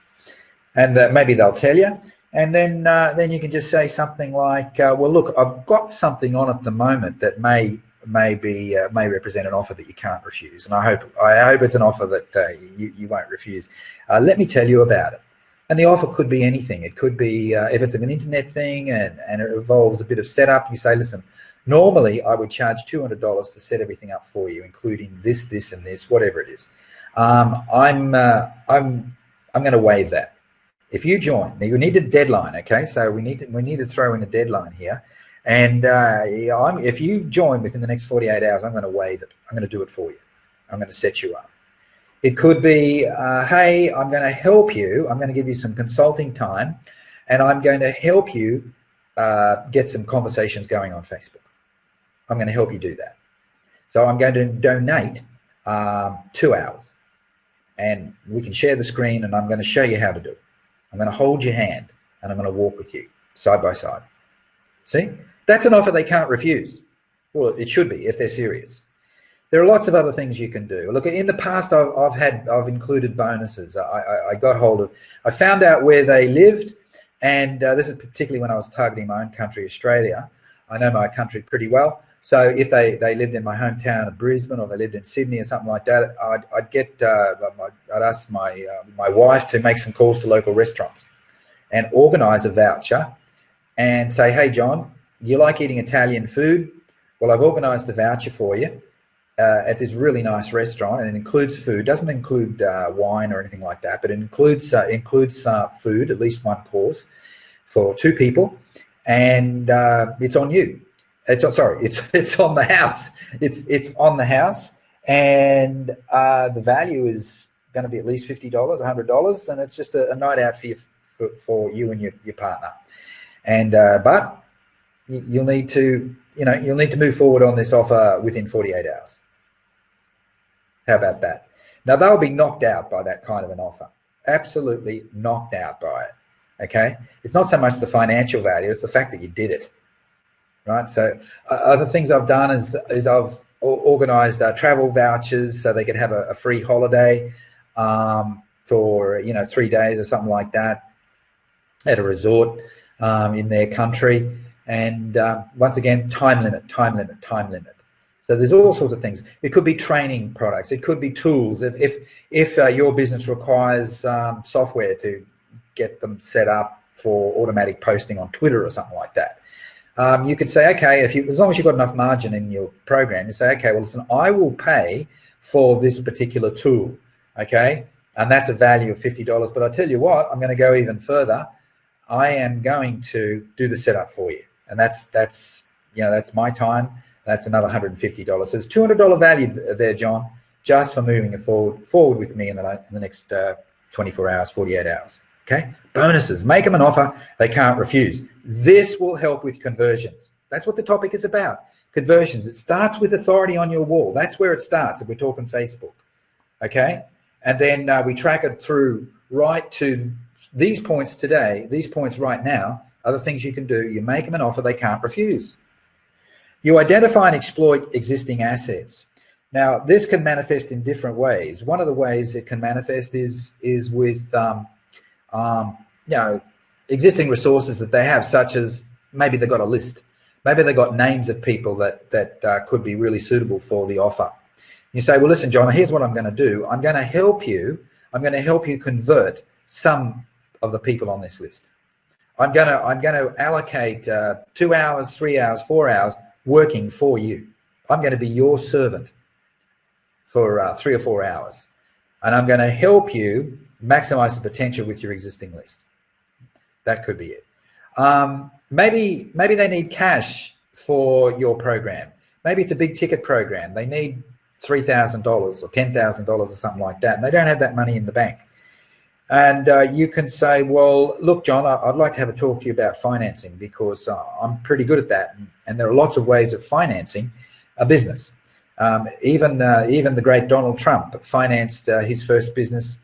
And maybe they'll tell you. And then you can just say something like, well, look, I've got something on at the moment that may represent an offer that you can't refuse, and I hope it's an offer that you won't refuse. Let me tell you about it. And the offer could be anything. It could be if it's an internet thing and it involves a bit of setup. You say, listen, normally I would charge $200 to set everything up for you, including this, and this, whatever it is. I'm going to waive that. If you join, now you need a deadline, okay? So we need to throw in a deadline here. And if you join within the next 48 hours, I'm going to waive it. I'm going to do it for you. I'm going to set you up. It could be, hey, I'm going to help you. I'm going to give you some consulting time, and I'm going to help you get some conversations going on Facebook. I'm going to help you do that. So I'm going to donate 2 hours, and we can share the screen, and I'm going to show you how to do it. I'm going to hold your hand, and I'm going to walk with you side by side. See? That's an offer they can't refuse. Well, it should be if they're serious. There are lots of other things you can do. Look, in the past, I've included bonuses. I found out where they lived, and this is particularly when I was targeting my own country, Australia. I know my country pretty well. So if they lived in my hometown of Brisbane, or they lived in Sydney or something like that, I'd ask my wife to make some calls to local restaurants and organise a voucher and say, hey, John, you like eating Italian food? Well, I've organised a voucher for you at this really nice restaurant, and it includes food. Doesn't include wine or anything like that, but it includes food, at least one course for 2 people, and it's on you. It's on the house. It's on the house, and the value is going to be at least $50, $100, and it's just a night out for you and your partner. And but you'll need to, you'll need to move forward on this offer within 48 hours. How about that? Now, they'll be knocked out by that kind of an offer. Absolutely knocked out by it. Okay? It's not so much the financial value, it's the fact that you did it. Right? So other things I've done is I've organized travel vouchers so they could have a free holiday for 3 days or something like that at a resort in their country. And once again, time limit. So there's all sorts of things. It could be training products. It could be tools. If your business requires software to get them set up for automatic posting on Twitter or something like that, you could say, okay, as long as you've got enough margin in your program, you say, okay, well, listen, I will pay for this particular tool, okay, and that's a value of $50. But I tell you what, I'm going to go even further. I am going to do the setup for you, and that's my time. That's another $150. So there's $200 value there, John, just for moving it forward with me in the next 24 hours, 48 hours. Okay, bonuses. Make them an offer they can't refuse. This will help with conversions. That's what the topic is about. Conversions. It starts with authority on your wall. That's where it starts if we're talking Facebook. Okay, and then we track it through right to these points today. These points right now are the things you can do. You make them an offer they can't refuse. You identify and exploit existing assets. Now, this can manifest in different ways. One of the ways it can manifest is with existing resources that they have, such as maybe they've got a list. Maybe they've got names of people that could be really suitable for the offer. You say, well, listen, John, here's what I'm going to do. I'm going to help you convert some of the people on this list. I'm going to allocate 2 hours, 3 hours, 4 hours working for you. I'm going to be your servant for 3 or 4 hours, and I'm going to help you maximize the potential with your existing list. That could be it. Maybe they need cash for your program. Maybe it's a big ticket program. They need $3,000 or $10,000 or something like that, and they don't have that money in the bank. And you can say, well, look, John, I'd like to have a talk to you about financing, because I'm pretty good at that. And there are lots of ways of financing a business. Even the great Donald Trump financed his first business.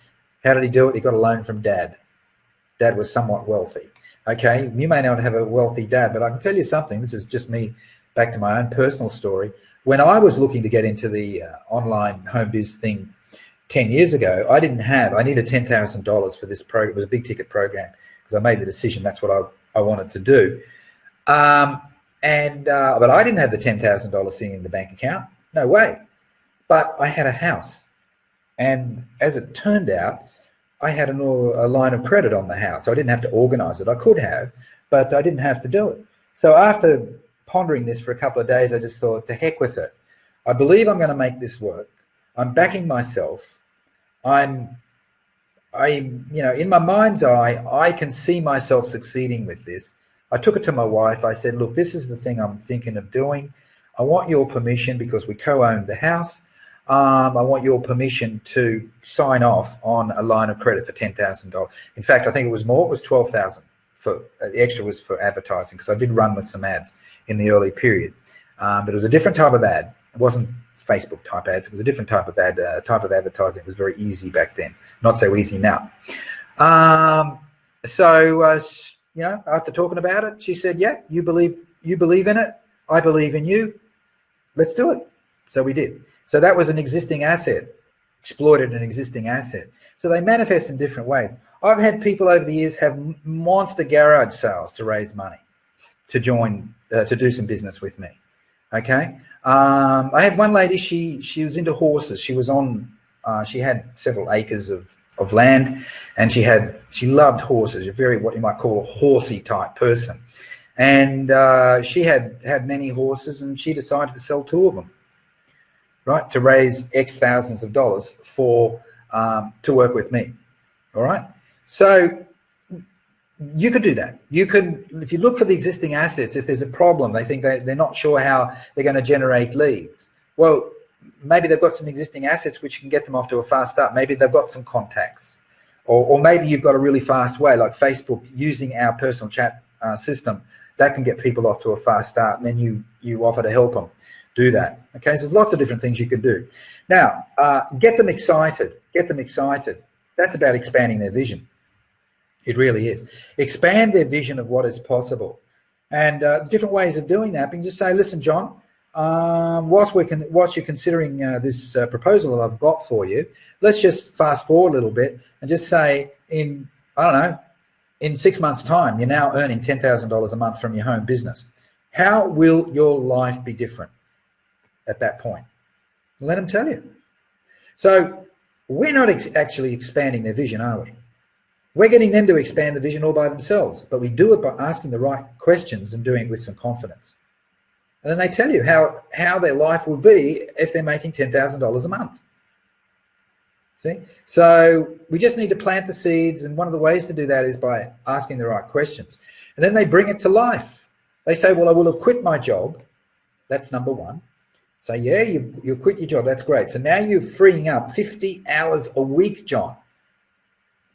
How did he do it? He got a loan from Dad. Dad was somewhat wealthy. Okay, you may not have a wealthy dad, but I can tell you something. This is just me, back to my own personal story. When I was looking to get into the online home biz thing 10 years ago, I needed $10,000 for this program. It was a big ticket program because I made the decision that's what I wanted to do. But I didn't have the $10,000 sitting in the bank account. No way. But I had a house. And as it turned out, I had a line of credit on the house. So I didn't have to organize it. I could have, but I didn't have to do it. So after pondering this for a couple of days, I just thought, to heck with it. I believe I'm going to make this work. I'm backing myself. In my mind's eye, I can see myself succeeding with this. I took it to my wife. I said, look, this is the thing I'm thinking of doing. I want your permission, because we co-own the house. I want your permission to sign off on a line of credit for $10,000. In fact, I think it was more. It was $12,000. The extra was for advertising, because I did run with some ads in the early period. But it was a different type of ad. It wasn't Facebook type ads. It was a different type of ad, type of advertising. It was very easy back then, not so easy now. After talking about it, she said, yeah, you believe in it. I believe in you. Let's do it. So we did. So that was an existing asset, exploited an existing asset. So they manifest in different ways. I've had people over the years have monster garage sales to raise money, to join, to do some business with me. Okay. I had one lady, she was into horses. She was on, she had several acres of land, and she loved horses. A very, what you might call a horsey type person. And she had many horses, and she decided to sell 2 of them, right, to raise X thousands of dollars to work with me. All right. So you could do that. You can, if you look for the existing assets, if there's a problem, they think they're not sure how they're going to generate leads. Well, maybe they've got some existing assets which can get them off to a fast start. Maybe they've got some contacts, or maybe you've got a really fast way, like Facebook using our personal chat system that can get people off to a fast start, and then you offer to help them do that. Okay, so there's lots of different things you can do. Now, get them excited. Get them excited. That's about expanding their vision. It really is. Expand their vision of what is possible. And different ways of doing that, you can just say, listen, John, whilst you're considering this proposal that I've got for you, let's just fast forward a little bit and just say in 6 months' time, you're now earning $10,000 a month from your home business. How will your life be different at that point? Let them tell you. So we're not actually expanding their vision, are we? We're getting them to expand the vision all by themselves, but we do it by asking the right questions and doing it with some confidence. And then they tell you how their life will be if they're making $10,000 a month. See? So we just need to plant the seeds, and one of the ways to do that is by asking the right questions. And then they bring it to life. They say, well, I will have quit my job. That's number one. So yeah, you've quit your job, that's great. So now you're freeing up 50 hours a week, John,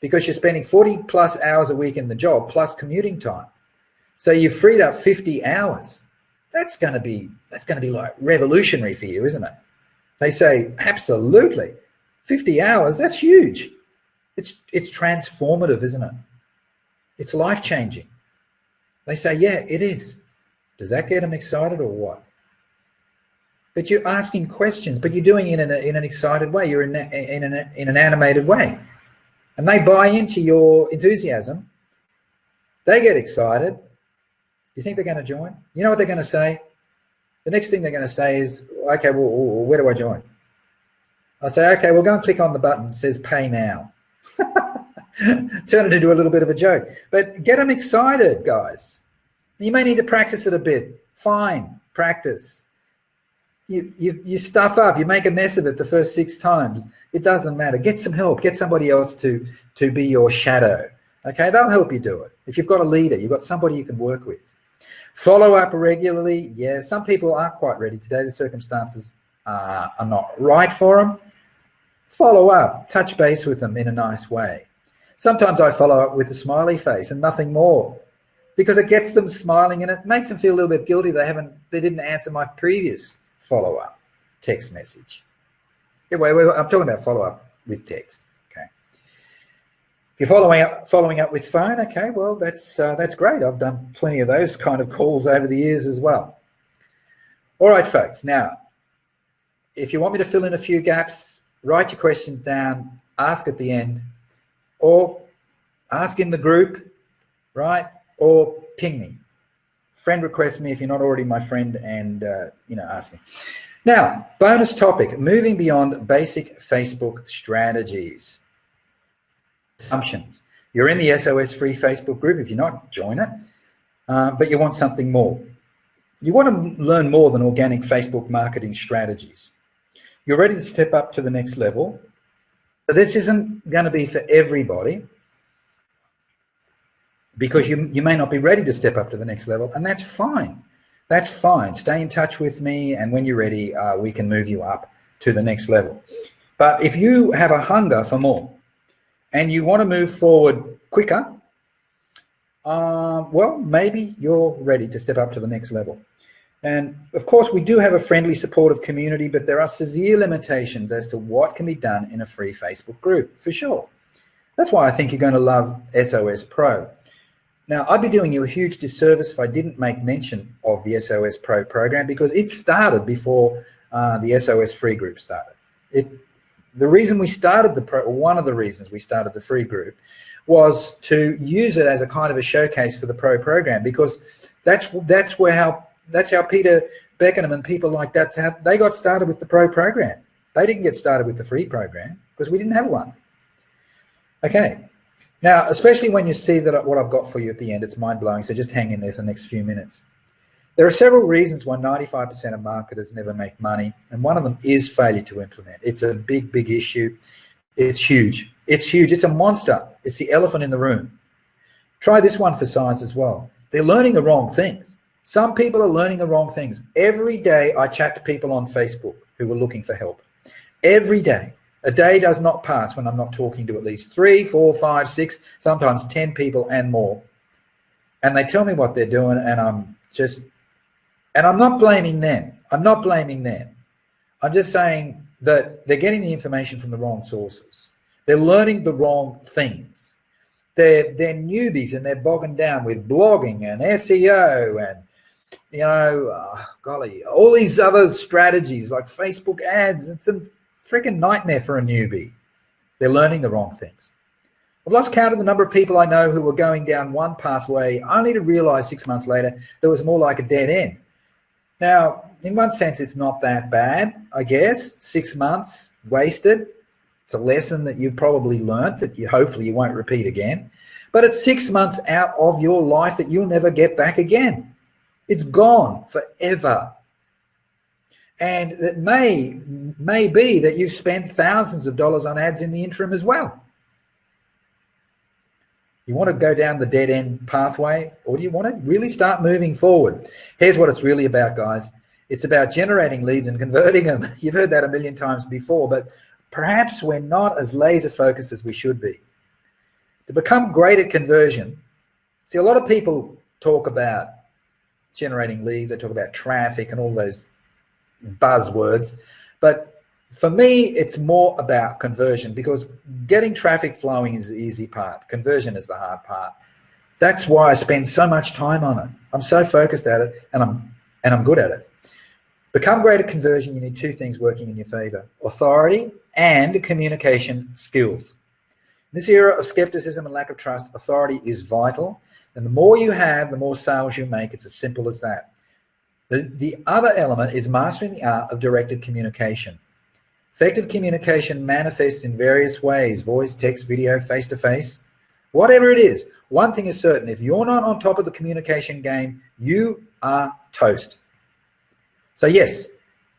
because you're spending 40 plus hours a week in the job plus commuting time. So you've freed up 50 hours. That's going to be like revolutionary for you, isn't it? They say, absolutely. 50 hours, that's huge. It's transformative, isn't it? It's life-changing. They say, yeah, it is. Does that get them excited or what? But you're asking questions, but you're doing it in an excited way. You're in an animated way. And they buy into your enthusiasm. They get excited. You think they're going to join? You know what they're going to say? The next thing they're going to say is, okay, well, where do I join? I say, okay, well, go and click on the button that says pay now. Turn it into a little bit of a joke. But get them excited, guys. You may need to practice it a bit. Fine, practice. You stuff up, you make a mess of it the first 6 times. It doesn't matter. Get some help. Get somebody else to be your shadow. Okay, they'll help you do it. If you've got a leader, you've got somebody you can work with. Follow up regularly. Yeah, some people aren't quite ready today. The circumstances are not right for them. Follow up. Touch base with them in a nice way. Sometimes I follow up with a smiley face and nothing more, because it gets them smiling and it makes them feel a little bit guilty they didn't answer my previous follow-up text message. Anyway, I'm talking about follow-up with text. Okay. If you're following up with phone, okay, well, that's great. I've done plenty of those kind of calls over the years as well. All right, folks. Now, if you want me to fill in a few gaps, write your questions down, ask at the end, or ask in the group, right? Or ping me. Friend request me if you're not already my friend, and ask me. Now, bonus topic, moving beyond basic Facebook strategies. Assumptions. You're in the SOS free Facebook group. If you're not, join it. But you want something more. You want to learn more than organic Facebook marketing strategies. You're ready to step up to the next level. But this isn't going to be for everybody, because you may not be ready to step up to the next level, and that's fine. That's fine. Stay in touch with me, and when you're ready, we can move you up to the next level. But if you have a hunger for more and you want to move forward quicker, well, maybe you're ready to step up to the next level. And of course, we do have a friendly, supportive community, but there are severe limitations as to what can be done in a free Facebook group, for sure. That's why I think you're going to love SOS Pro. Now, I'd be doing you a huge disservice if I didn't make mention of the SOS Pro program, because it started before the SOS free group started. The reason we started one of the reasons we started the free group was to use it as a kind of a showcase for the Pro program, because that's how Peter Beckenham and people like that's how they got started with the Pro program. They didn't get started with the free program because we didn't have one. Okay. Now, especially when you see that what I've got for you at the end, it's mind-blowing, so just hang in there for the next few minutes. There are several reasons why 95% of marketers never make money, and one of them is failure to implement. It's a big, big issue. It's huge. It's huge. It's a monster. It's the elephant in the room. Try this one for size as well. They're learning the wrong things. Some people are learning the wrong things. Every day I chat to people on Facebook who are looking for help. Every day. A day does not pass when I'm not talking to at least 3, 4, 5, 6, sometimes 10 people and more. and they tell me what they're doing, and I'm not blaming them. I'm not blaming them. I'm just saying that they're getting the information from the wrong sources. They're learning the wrong things. They're newbies, and they're bogging down with blogging and SEO and, you know, golly, all these other strategies like Facebook ads. It's a freaking nightmare for a newbie. They're learning the wrong things. I've lost count of the number of people I know who were going down one pathway only to realize 6 months later there was more like a dead end. Now, in one sense, it's not that bad, I guess. 6 months wasted. It's a lesson that you've probably learned that hopefully you won't repeat again. But it's 6 months out of your life that you'll never get back again. It's gone forever. And it may be that you've spent thousands of dollars on ads in the interim as well. You want to go down the dead end pathway, or do you want to really start moving forward? Here's what it's really about, guys. It's about generating leads and converting them. You've heard that a million times before, but perhaps we're not as laser focused as we should be. To become great at conversion, see, a lot of people talk about generating leads, they talk about traffic and all those buzzwords, but for me, it's more about conversion, because getting traffic flowing is the easy part. Conversion is the hard part. That's why I spend so much time on it. I'm so focused at it, and I'm good at it. Become great at conversion, you need two things working in your favor: authority and communication skills. In this era of skepticism and lack of trust, authority is vital, and the more you have, the more sales you make. It's as simple as that. The other element is mastering the art of directed communication. Effective communication manifests in various ways: voice, text, video, face-to-face, whatever it is. One thing is certain: if you're not on top of the communication game, you are toast. So yes,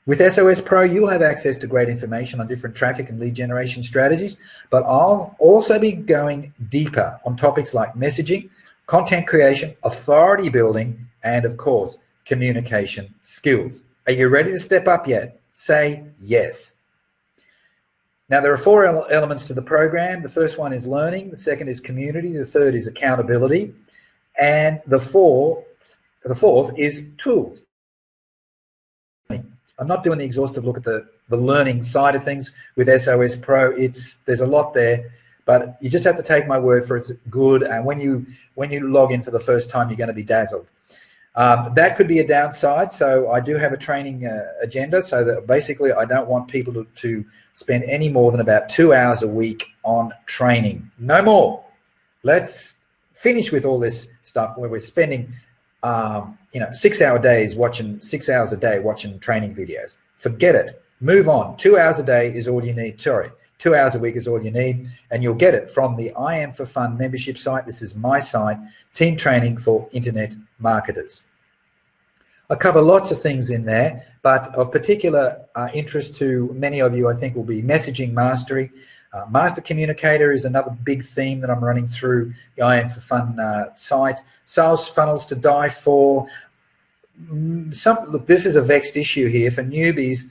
with SOS Pro, you'll have access to great information on different traffic and lead generation strategies, but I'll also be going deeper on topics like messaging, content creation, authority building, and of course, communication skills. Are you ready to step up yet? Say yes. Now, there are four elements to the program. The first one is learning. The second is community. The third is accountability. And the fourth is tools. I'm not doing the exhaustive look at the learning side of things with SOS Pro. There's a lot there, but you just have to take my word for it's good. And when you log in for the first time, you're going to be dazzled. That could be a downside. So I do have a training agenda, so that basically I don't want people to spend any more than about 2 hours a week on training. No more. Let's finish with all this stuff where we're spending 6 hour days watching 6 hours a day watching training videos. Forget it. Move on. 2 hours a day is all you need. 2 hours a week is all you need, and you'll get it from the I Am for Fun membership site. This is my site, Team Training for Internet Marketers. I cover lots of things in there, but of particular interest to many of you, I think, will be messaging mastery. Master communicator is another big theme that I'm running through the I Am for Fun site. Sales funnels to die for. Look, this is a vexed issue here for newbies.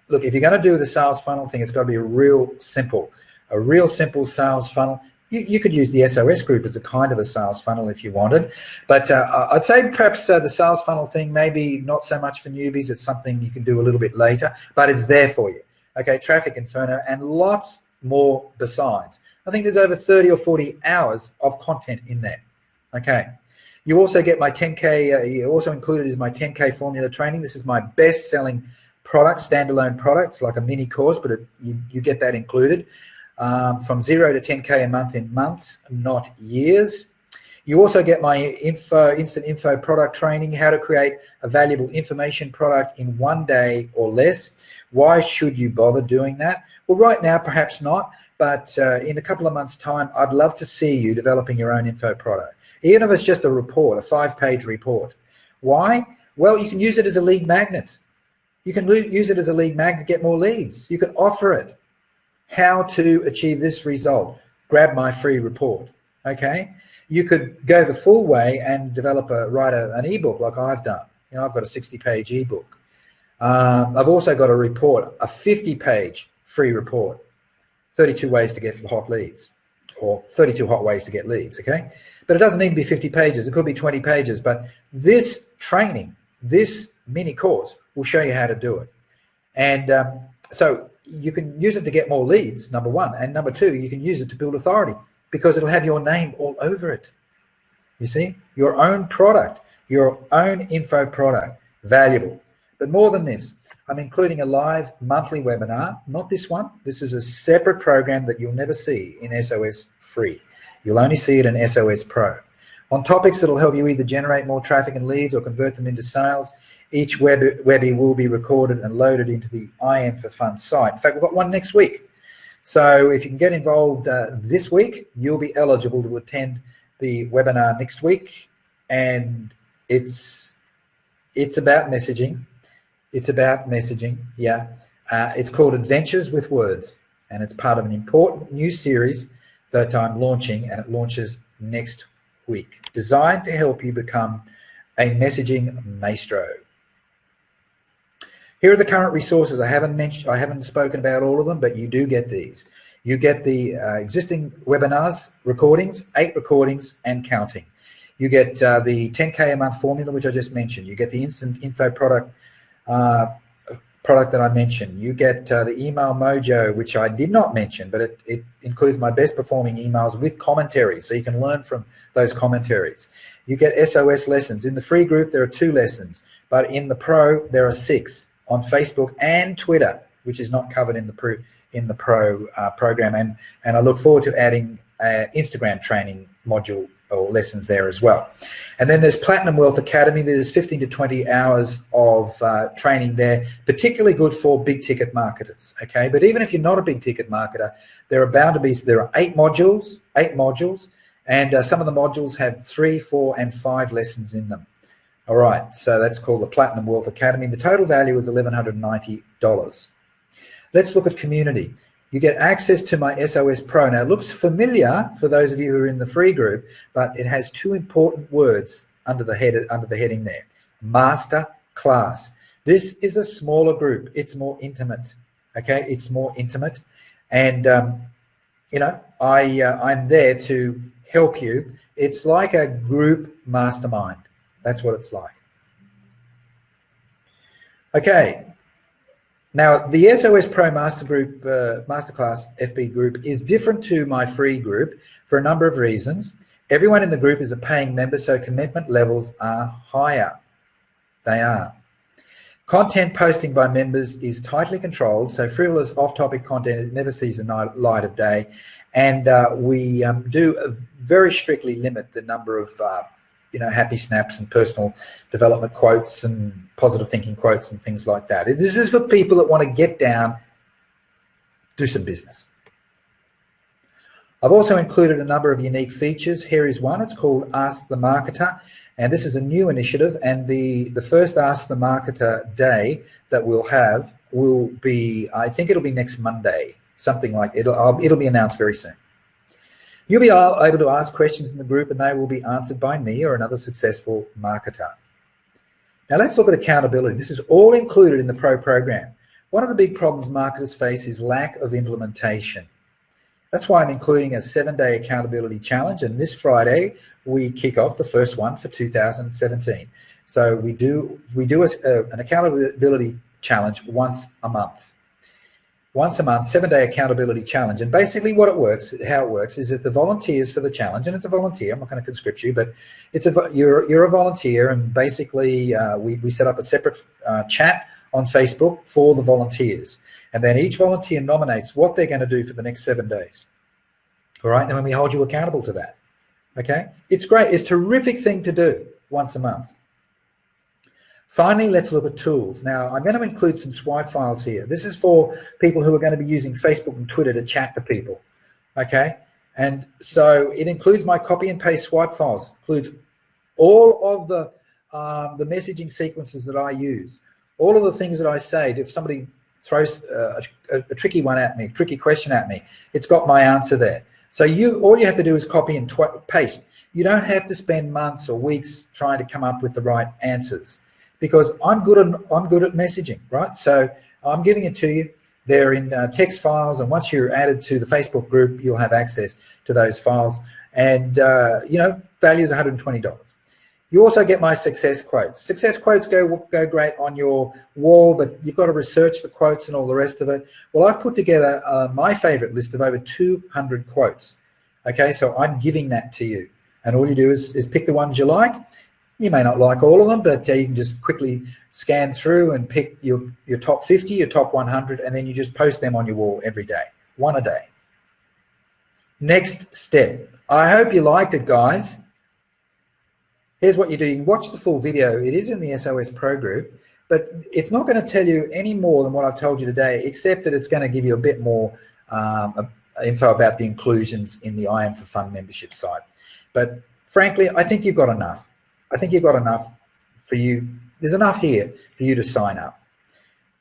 Look, if you're going to do the sales funnel thing, it's got to be a real simple sales funnel. You could use the SOS group as a kind of a sales funnel if you wanted, but I'd say perhaps the sales funnel thing maybe not so much for newbies. It's something you can do a little bit later, but it's there for you. Okay, Traffic Inferno and lots more besides. I think there's over 30 or 40 hours of content in there. Okay, you also get my 10K, also included is my 10K formula training. This is my best-selling product, standalone products, like a mini course, but you get that included. From 0 to 10K a month in months, not years. You also get my instant info product training, how to create a valuable information product in 1 day or less. Why should you bother doing that? Well, right now, perhaps not, but in a couple of months' time, I'd love to see you developing your own info product, even if it's just a report, a 5-page report. Why? Well, you can use it as a lead magnet. You can use it as a lead magnet to get more leads. You can offer it. How to achieve this result. Grab my free report. Okay, you could go the full way and write an ebook like I've done. I've got a 60-page ebook. I've also got a report, a 50-page free report, 32 ways to get hot leads. or 32 hot ways to get leads, okay? But it doesn't need to be 50 pages. It could be 20 pages. But this training, this mini course will show you how to do it. And so you can use it to get more leads, number one. And number two, you can use it to build authority because it'll have your name all over it. You see, your own product, your own info product, valuable. But more than this, I'm including a live monthly webinar, not this one. This is a separate program that you'll never see in SOS Free. You'll only see it in SOS Pro. On topics that'll help you either generate more traffic and leads or convert them into sales, each Webby will be recorded and loaded into the I Am for Fun site. In fact, we've got one next week. So if you can get involved this week, you'll be eligible to attend the webinar next week. And it's about messaging. It's about messaging, yeah. It's called Adventures with Words, and it's part of an important new series that I'm launching, and it launches next week, designed to help you become a messaging maestro. Here are the current resources. I haven't spoken about all of them, but you do get these. You get the existing webinars, recordings, 8 recordings and counting. You get the 10K a month formula, which I just mentioned. You get the instant info product that I mentioned. You get the email mojo, which I did not mention, but it includes my best performing emails with commentaries, so you can learn from those commentaries. You get SOS lessons. In the free group, there are 2 lessons, but in the pro, there are 6 on Facebook and Twitter, which is not covered in the pro program. And I look forward to adding Instagram training module or lessons there as well. And then there's Platinum Wealth Academy. There's 15 to 20 hours of training there, particularly good for big ticket marketers, okay? But even if you're not a big ticket marketer, there are 8 modules, and some of the modules have 3, 4, and 5 lessons in them. All right, so that's called the Platinum Wealth Academy. The total value is $1,190. Let's look at community. You get access to my SOS Pro. Now, it looks familiar for those of you who are in the free group, but it has 2 important words under the heading there. Master class. This is a smaller group. It's more intimate. Okay, it's more intimate, and you know, I'm there to help you. It's like a group mastermind. That's what it's like. Okay. Now, the SOS Pro Masterclass FB group is different to my free group for a number of reasons. Everyone in the group is a paying member, so commitment levels are higher. They are. Content posting by members is tightly controlled, so frivolous off-topic content never sees the light of day. And we do very strictly limit the number of happy snaps and personal development quotes and positive thinking quotes and things like that. This is for people that want to get down, do some business. I've also included a number of unique features. Here is one. It's called Ask the Marketer, and this is a new initiative, and the first Ask the Marketer day that we'll have will be, I think it'll be next Monday, something like it'll be announced very soon. You'll be able to ask questions in the group, and they will be answered by me or another successful marketer. Now let's look at accountability. This is all included in the Pro program. One of the big problems marketers face is lack of implementation. That's why I'm including a 7-day accountability challenge, and this Friday we kick off the first one for 2017. So we do an accountability challenge once a month. Once a month, 7-day accountability challenge. And basically how it works is that the volunteers for the challenge, and it's a volunteer, I'm not going to conscript you, but you're a volunteer, and basically we set up a separate chat on Facebook for the volunteers. And then each volunteer nominates what they're going to do for the next 7 days. All right, and then we hold you accountable to that. Okay, it's great. It's a terrific thing to do once a month. Finally, let's look at tools. Now, I'm going to include some swipe files here. This is for people who are going to be using Facebook and Twitter to chat to people, okay? And so it includes my copy and paste swipe files, includes all of the messaging sequences that I use, all of the things that I say. If somebody throws a tricky one at me, tricky question at me, it's got my answer there. So all you have to do is copy and paste. You don't have to spend months or weeks trying to come up with the right answers, because I'm good at messaging, right? So I'm giving it to you. They're in text files, and once you're added to the Facebook group, you'll have access to those files. And you know, value is $120. You also get my success quotes. Success quotes go great on your wall, but you've got to research the quotes and all the rest of it. Well, I've put together my favorite list of over 200 quotes. Okay, so I'm giving that to you. And all you do is pick the ones you like. You may not like all of them, but you can just quickly scan through and pick your top 50, your top 100, and then you just post them on your wall every day, one a day. Next step. I hope you liked it, guys. Here's what you do. You can watch the full video. It is in the SOS Pro group, but it's not going to tell you any more than what I've told you today, except that it's going to give you a bit more info about the inclusions in the I Am for Fun membership site. But frankly, I think you've got enough. I think you've got enough for you. There's enough here for you to sign up.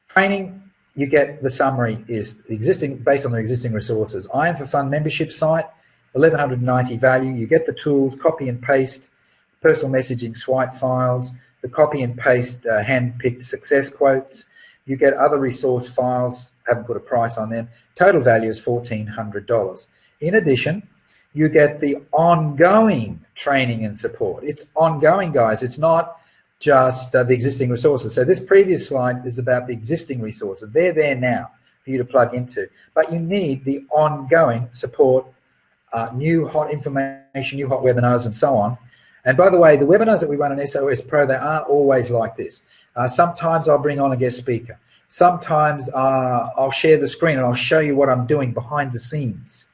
Training, you get the summary is existing based on the existing resources. I Am for Fun membership site, 1190 value. You get the tools, copy and paste, personal messaging swipe files, the copy and paste hand-picked success quotes. You get other resource files, haven't put a price on them. Total value is $1,400. In addition, you get the ongoing training and support. It's ongoing, guys. It's not just the existing resources. So this previous slide is about the existing resources. They're there now for you to plug into. But you need the ongoing support, new hot information, new hot webinars, and so on. And by the way, the webinars that we run on SOS Pro, they aren't always like this. Sometimes I'll bring on a guest speaker. Sometimes I'll share the screen and I'll show you what I'm doing behind the scenes,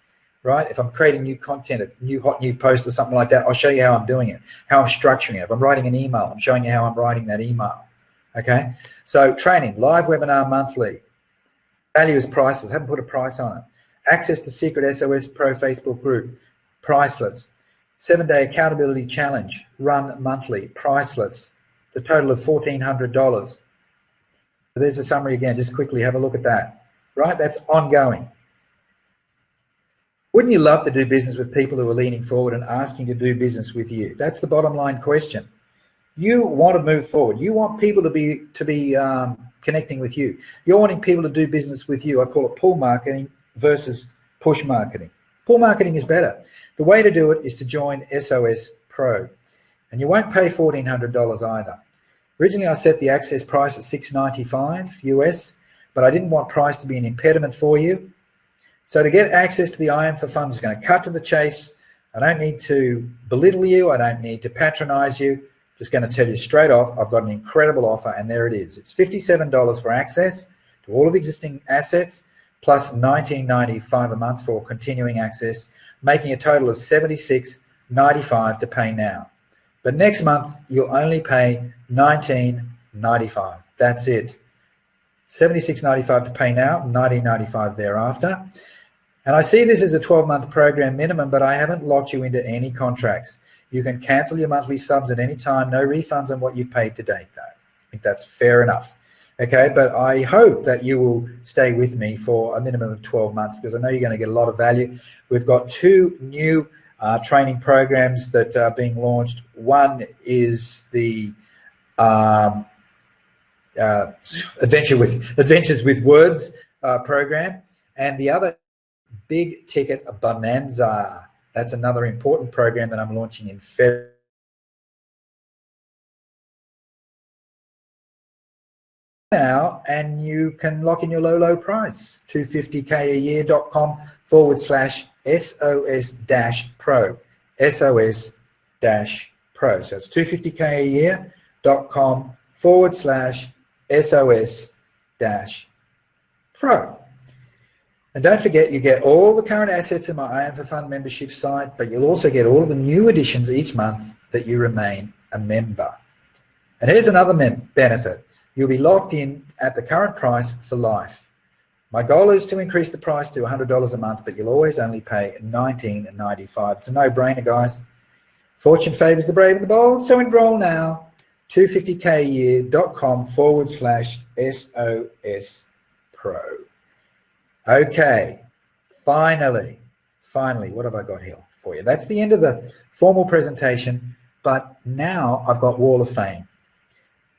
right? If I'm creating new content, a new post or something like that, I'll show you how I'm doing it, how I'm structuring it. If I'm writing an email, I'm showing you how I'm writing that email, okay? So training, live webinar monthly, value is priceless, haven't put a price on it. Access to secret SOS Pro Facebook group, priceless. 7-day accountability challenge, run monthly, priceless. The total of $1,400. So there's a summary again, just quickly have a look at that, right? That's ongoing. Wouldn't you love to do business with people who are leaning forward and asking to do business with you? That's the bottom line question. You want to move forward. You want people to be connecting with you. You're wanting people to do business with you. I call it pull marketing versus push marketing. Pull marketing is better. The way to do it is to join SOS Pro, and you won't pay $1,400 either. Originally, I set the access price at $695 US, but I didn't want price to be an impediment for you. So to get access to the I Am for Fun, I'm just going to cut to the chase. I don't need to belittle you. I don't need to patronize you. Just going to tell you straight off, I've got an incredible offer, and there it is. It's $57 for access to all of the existing assets, plus $19.95 a month for continuing access, making a total of $76.95 to pay now. But next month, you'll only pay $19.95. That's it. $76.95 to pay now, $19.95 thereafter. And I see this as a 12-month program minimum, but I haven't locked you into any contracts. You can cancel your monthly subs at any time, no refunds on what you've paid to date, though. I think that's fair enough. Okay, but I hope that you will stay with me for a minimum of 12 months because I know you're going to get a lot of value. We've got 2 new training programs that are being launched. One is the Adventures with Words program, and the other Big Ticket Bonanza. That's another important program that I'm launching in February. Now, and you can lock in your low price, 250k-a-year.com/SOS-Pro, SOS-Pro. So it's 250k-a-year.com/SOS-Pro. And don't forget, you get all the current assets in my I Am for Fun membership site, but you'll also get all of the new additions each month that you remain a member. And here's another benefit. You'll be locked in at the current price for life. My goal is to increase the price to $100 a month, but you'll always only pay $19.95. It's a no-brainer, guys. Fortune favors the brave and the bold, so enroll now. 250k-a-year.com/SOS-Pro. Okay, finally, what have I got here for you? That's the end of the formal presentation, but now I've got Wall of Fame.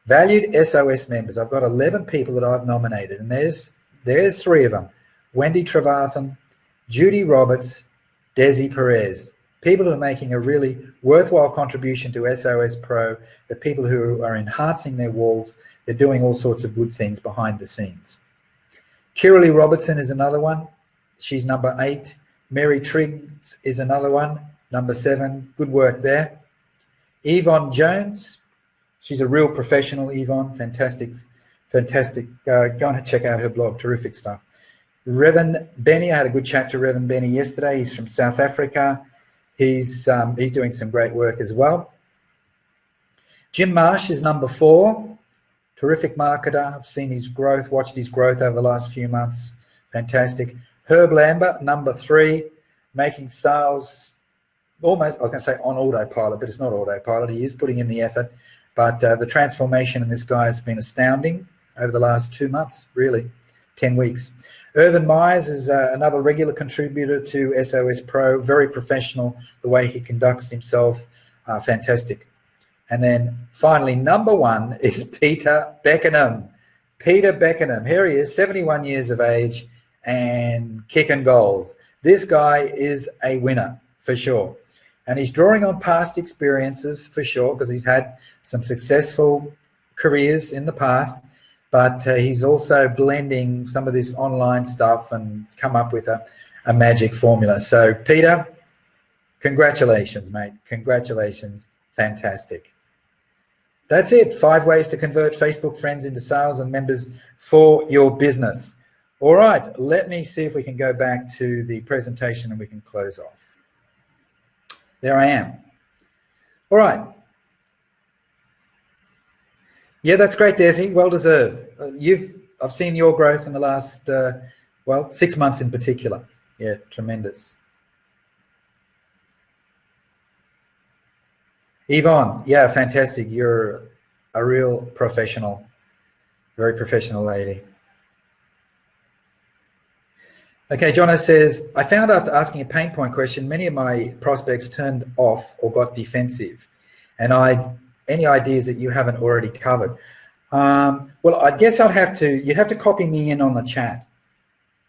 Valued SOS members, I've got 11 people that I've nominated, and there's There's 3 of them. Wendy Trevathan, Judy Roberts, Desi Perez. People who are making a really worthwhile contribution to SOS Pro, the people who are enhancing their walls. They're doing all sorts of good things behind the scenes. Kiralee Robertson is another one. She's number 8. Mary Triggs is another one, number 7. Good work there. Yvonne Jones, she's a real professional, Yvonne. Fantastic. Go and check out her blog. Terrific stuff. Revan Benny, I had a good chat to Revan Benny yesterday. He's from South Africa. He's doing some great work as well. Jim Marsh is number 4. Terrific marketer. I've seen his growth, watched his growth over the last few months. Fantastic. Herb Lambert, number 3, making sales almost, I was going to say on autopilot, but it's not autopilot. He is putting in the effort. But the transformation in this guy has been astounding over the last 2 months, really, 10 weeks. Irvin Myers is another regular contributor to SOS Pro, very professional, the way he conducts himself, fantastic. And then finally, number 1 is Peter Beckenham. Peter Beckenham, here he is, 71 years of age and kicking goals. This guy is a winner for sure. And he's drawing on past experiences for sure, because he's had some successful careers in the past, but he's also blending some of this online stuff and come up with a magic formula. So Peter, congratulations, mate. Congratulations. Fantastic. That's it. 5 ways to convert Facebook friends into sales and members for your business. All right, let me see if we can go back to the presentation and we can close off. There I am. All right. Yeah, that's great, Desi. Well deserved. I've seen your growth in the last, 6 months in particular. Yeah, tremendous. Yvonne, yeah, fantastic. You're a real professional, very professional lady. Okay, Jono says, I found after asking a pain point question, many of my prospects turned off or got defensive. And any ideas that you haven't already covered? Well, I guess you'd have to copy me in on the chat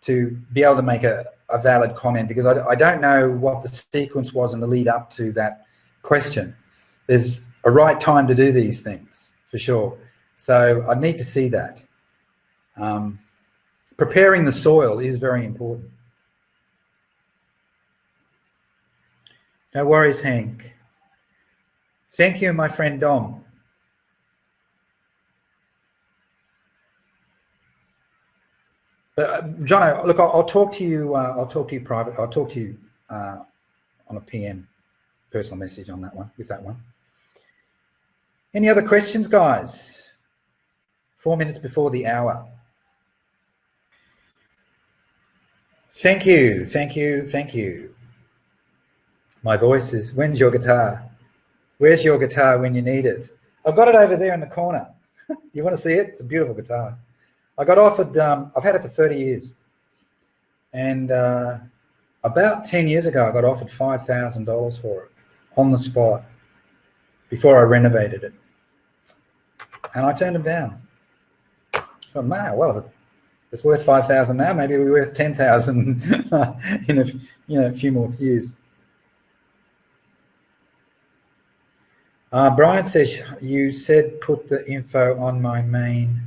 to be able to make a valid comment, because I don't know what the sequence was in the lead up to that question. There's a right time to do these things, for sure. So I need to see that. Preparing the soil is very important. No worries, Hank. Thank you, my friend Dom. John, look, I'll talk to you. I'll talk to you private. I'll talk to you on a PM, personal message on that one. With that one. Any other questions, guys? 4 minutes before the hour. Thank you, thank you, thank you. My voice is, when's your guitar? Where's your guitar when you need it? I've got it over there in the corner. You want to see it? It's a beautiful guitar. I got offered, I've had it for 30 years. And about 10 years ago, I got offered $5,000 for it on the spot before I renovated it. And I turned them down. So, man, well, it's worth 5,000 now. Maybe it'll be worth 10,000 in a few more years. Brian says, you said put the info on my main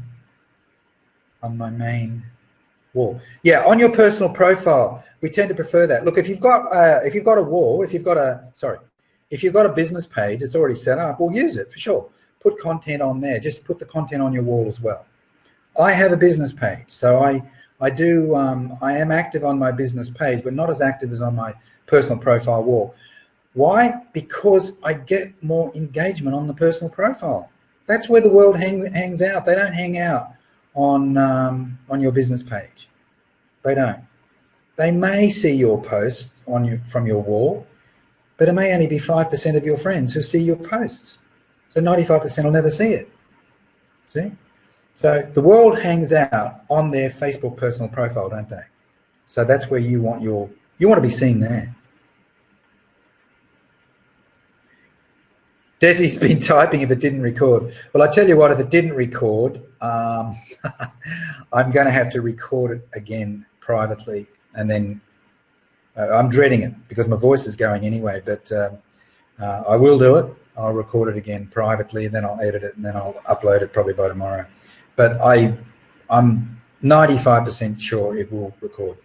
wall. Yeah, on your personal profile, we tend to prefer that. Look, if you've got a wall, if you've got a business page, it's already set up, we'll use it for sure. Put content on there. Just put the content on your wall as well. I have a business page, so I am active on my business page, but not as active as on my personal profile wall. Why? Because I get more engagement on the personal profile. That's where the world hangs out. They don't hang out on your business page. They don't. They may see your posts from your wall, but it may only be 5% of your friends who see your posts. So 95% will never see it. See? So the world hangs out on their Facebook personal profile, don't they? So that's where you want to be seen there. Desi's been typing if it didn't record. Well, I tell you what, if it didn't record, I'm going to have to record it again privately, and then I'm dreading it because my voice is going anyway, but I will do it. I'll record it again privately, then I'll edit it, and then I'll upload it probably by tomorrow. But I'm 95% sure it will record.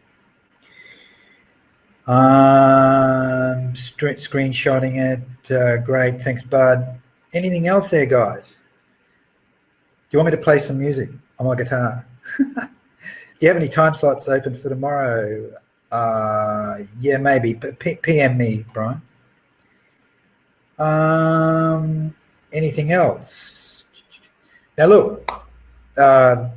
Screenshotting it. Great, thanks, Bud. Anything else there, guys? Do you want me to play some music on my guitar? Do you have any time slots open for tomorrow? Yeah, maybe. PM me, Brian. Anything else? Now look, the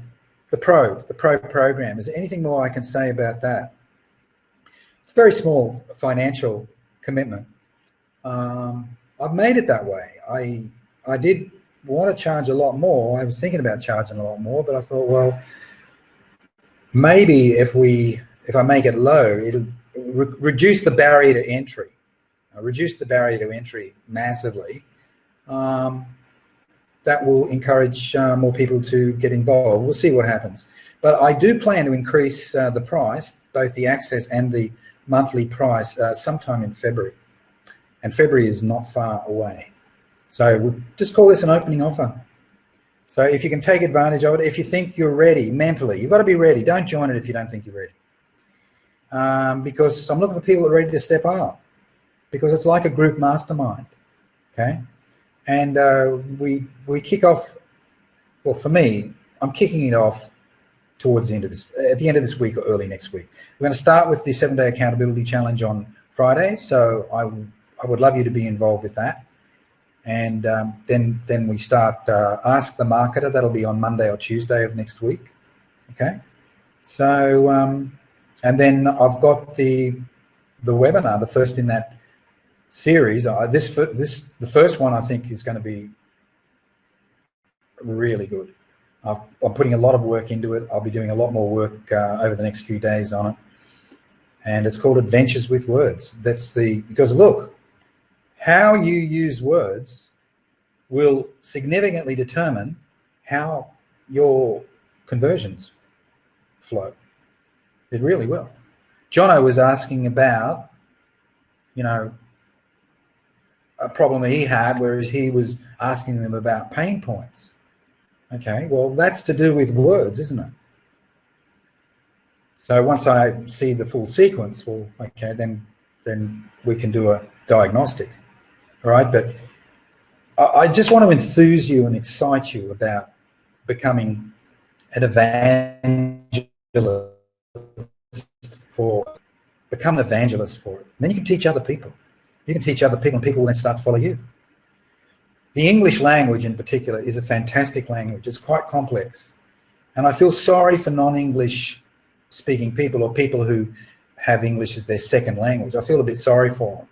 pro program. Is there anything more I can say about that? It's a very small financial commitment. I've made it that way. I did want to charge a lot more. I was thinking about charging a lot more, but I thought, well, maybe if I make it low, it'll reduce the barrier to entry. Reduce the barrier to entry massively. That will encourage more people to get involved. We'll see what happens. But I do plan to increase the price, both the access and the monthly price, sometime in February. And February is not far away. So we'll just call this an opening offer. So if you can take advantage of it, if you think you're ready mentally, you've got to be ready. Don't join it if you don't think you're ready. Because I'm looking for people that are ready to step up. Because it's like a group mastermind, okay? And we kick off, well, for me, I'm kicking it off towards the end of this, at the end of this week or early next week. We're going to start with the 7-day accountability challenge on Friday, so I would love you to be involved with that. And then we start Ask the Marketer. That'll be on Monday or Tuesday of next week, okay? So, and then I've got the webinar, the first in that series. The first one I think is going to be really good. I'm putting a lot of work into it. I'll be doing a lot more work over the next few days on it, and it's called Adventures with Words. Because look, how you use words will significantly determine how your conversions flow. It really will. Jono was asking about, you know, a problem that he had, whereas he was asking them about pain points. Okay, well, that's to do with words, isn't it? So once I see the full sequence, well, okay, then we can do a diagnostic, all right? But I just want to enthuse you and excite you about becoming an evangelist become an evangelist for it. And then you can teach other people. You can teach other people, and people will then start to follow you. The English language in particular is a fantastic language. It's quite complex. And I feel sorry for non-English speaking people, or people who have English as their second language. I feel a bit sorry for them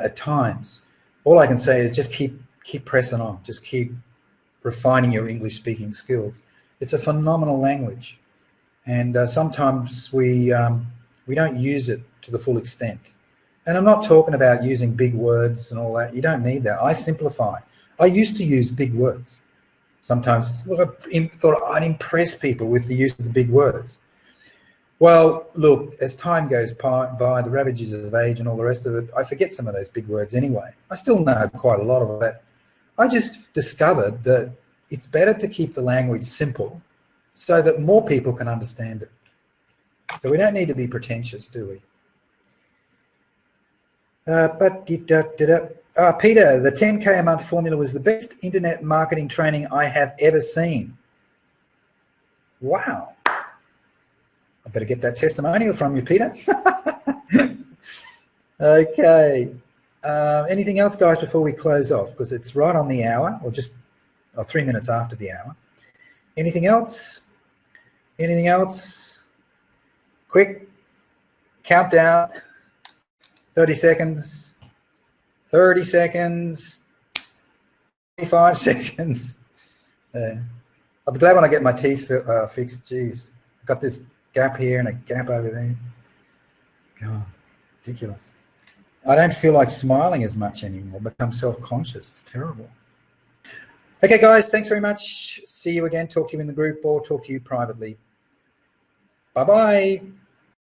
at times. All I can say is just keep pressing on. Just keep refining your English speaking skills. It's a phenomenal language. And sometimes we don't use it to the full extent. And I'm not talking about using big words and all that. You don't need that. I simplify. I used to use big words. Sometimes I thought I'd impress people with the use of the big words. Well, look, as time goes by, the ravages of age and all the rest of it, I forget some of those big words anyway. I still know quite a lot of that. I just discovered that it's better to keep the language simple so that more people can understand it. So we don't need to be pretentious, do we? Peter, the 10K a month formula was the best internet marketing training I have ever seen. Wow. I better get that testimonial from you, Peter. Okay. Anything else, guys, before we close off? Because it's right on the hour, or just 3 minutes after the hour. Anything else? Anything else? Quick countdown. 30 seconds. 30 seconds. 25 seconds. I'll be glad when I get my teeth fixed. Jeez, I've got this gap here and a gap over there. God, ridiculous. I don't feel like smiling as much anymore. I become self-conscious. It's terrible. Okay, guys, thanks very much. See you again. Talk to you in the group or talk to you privately. Bye-bye.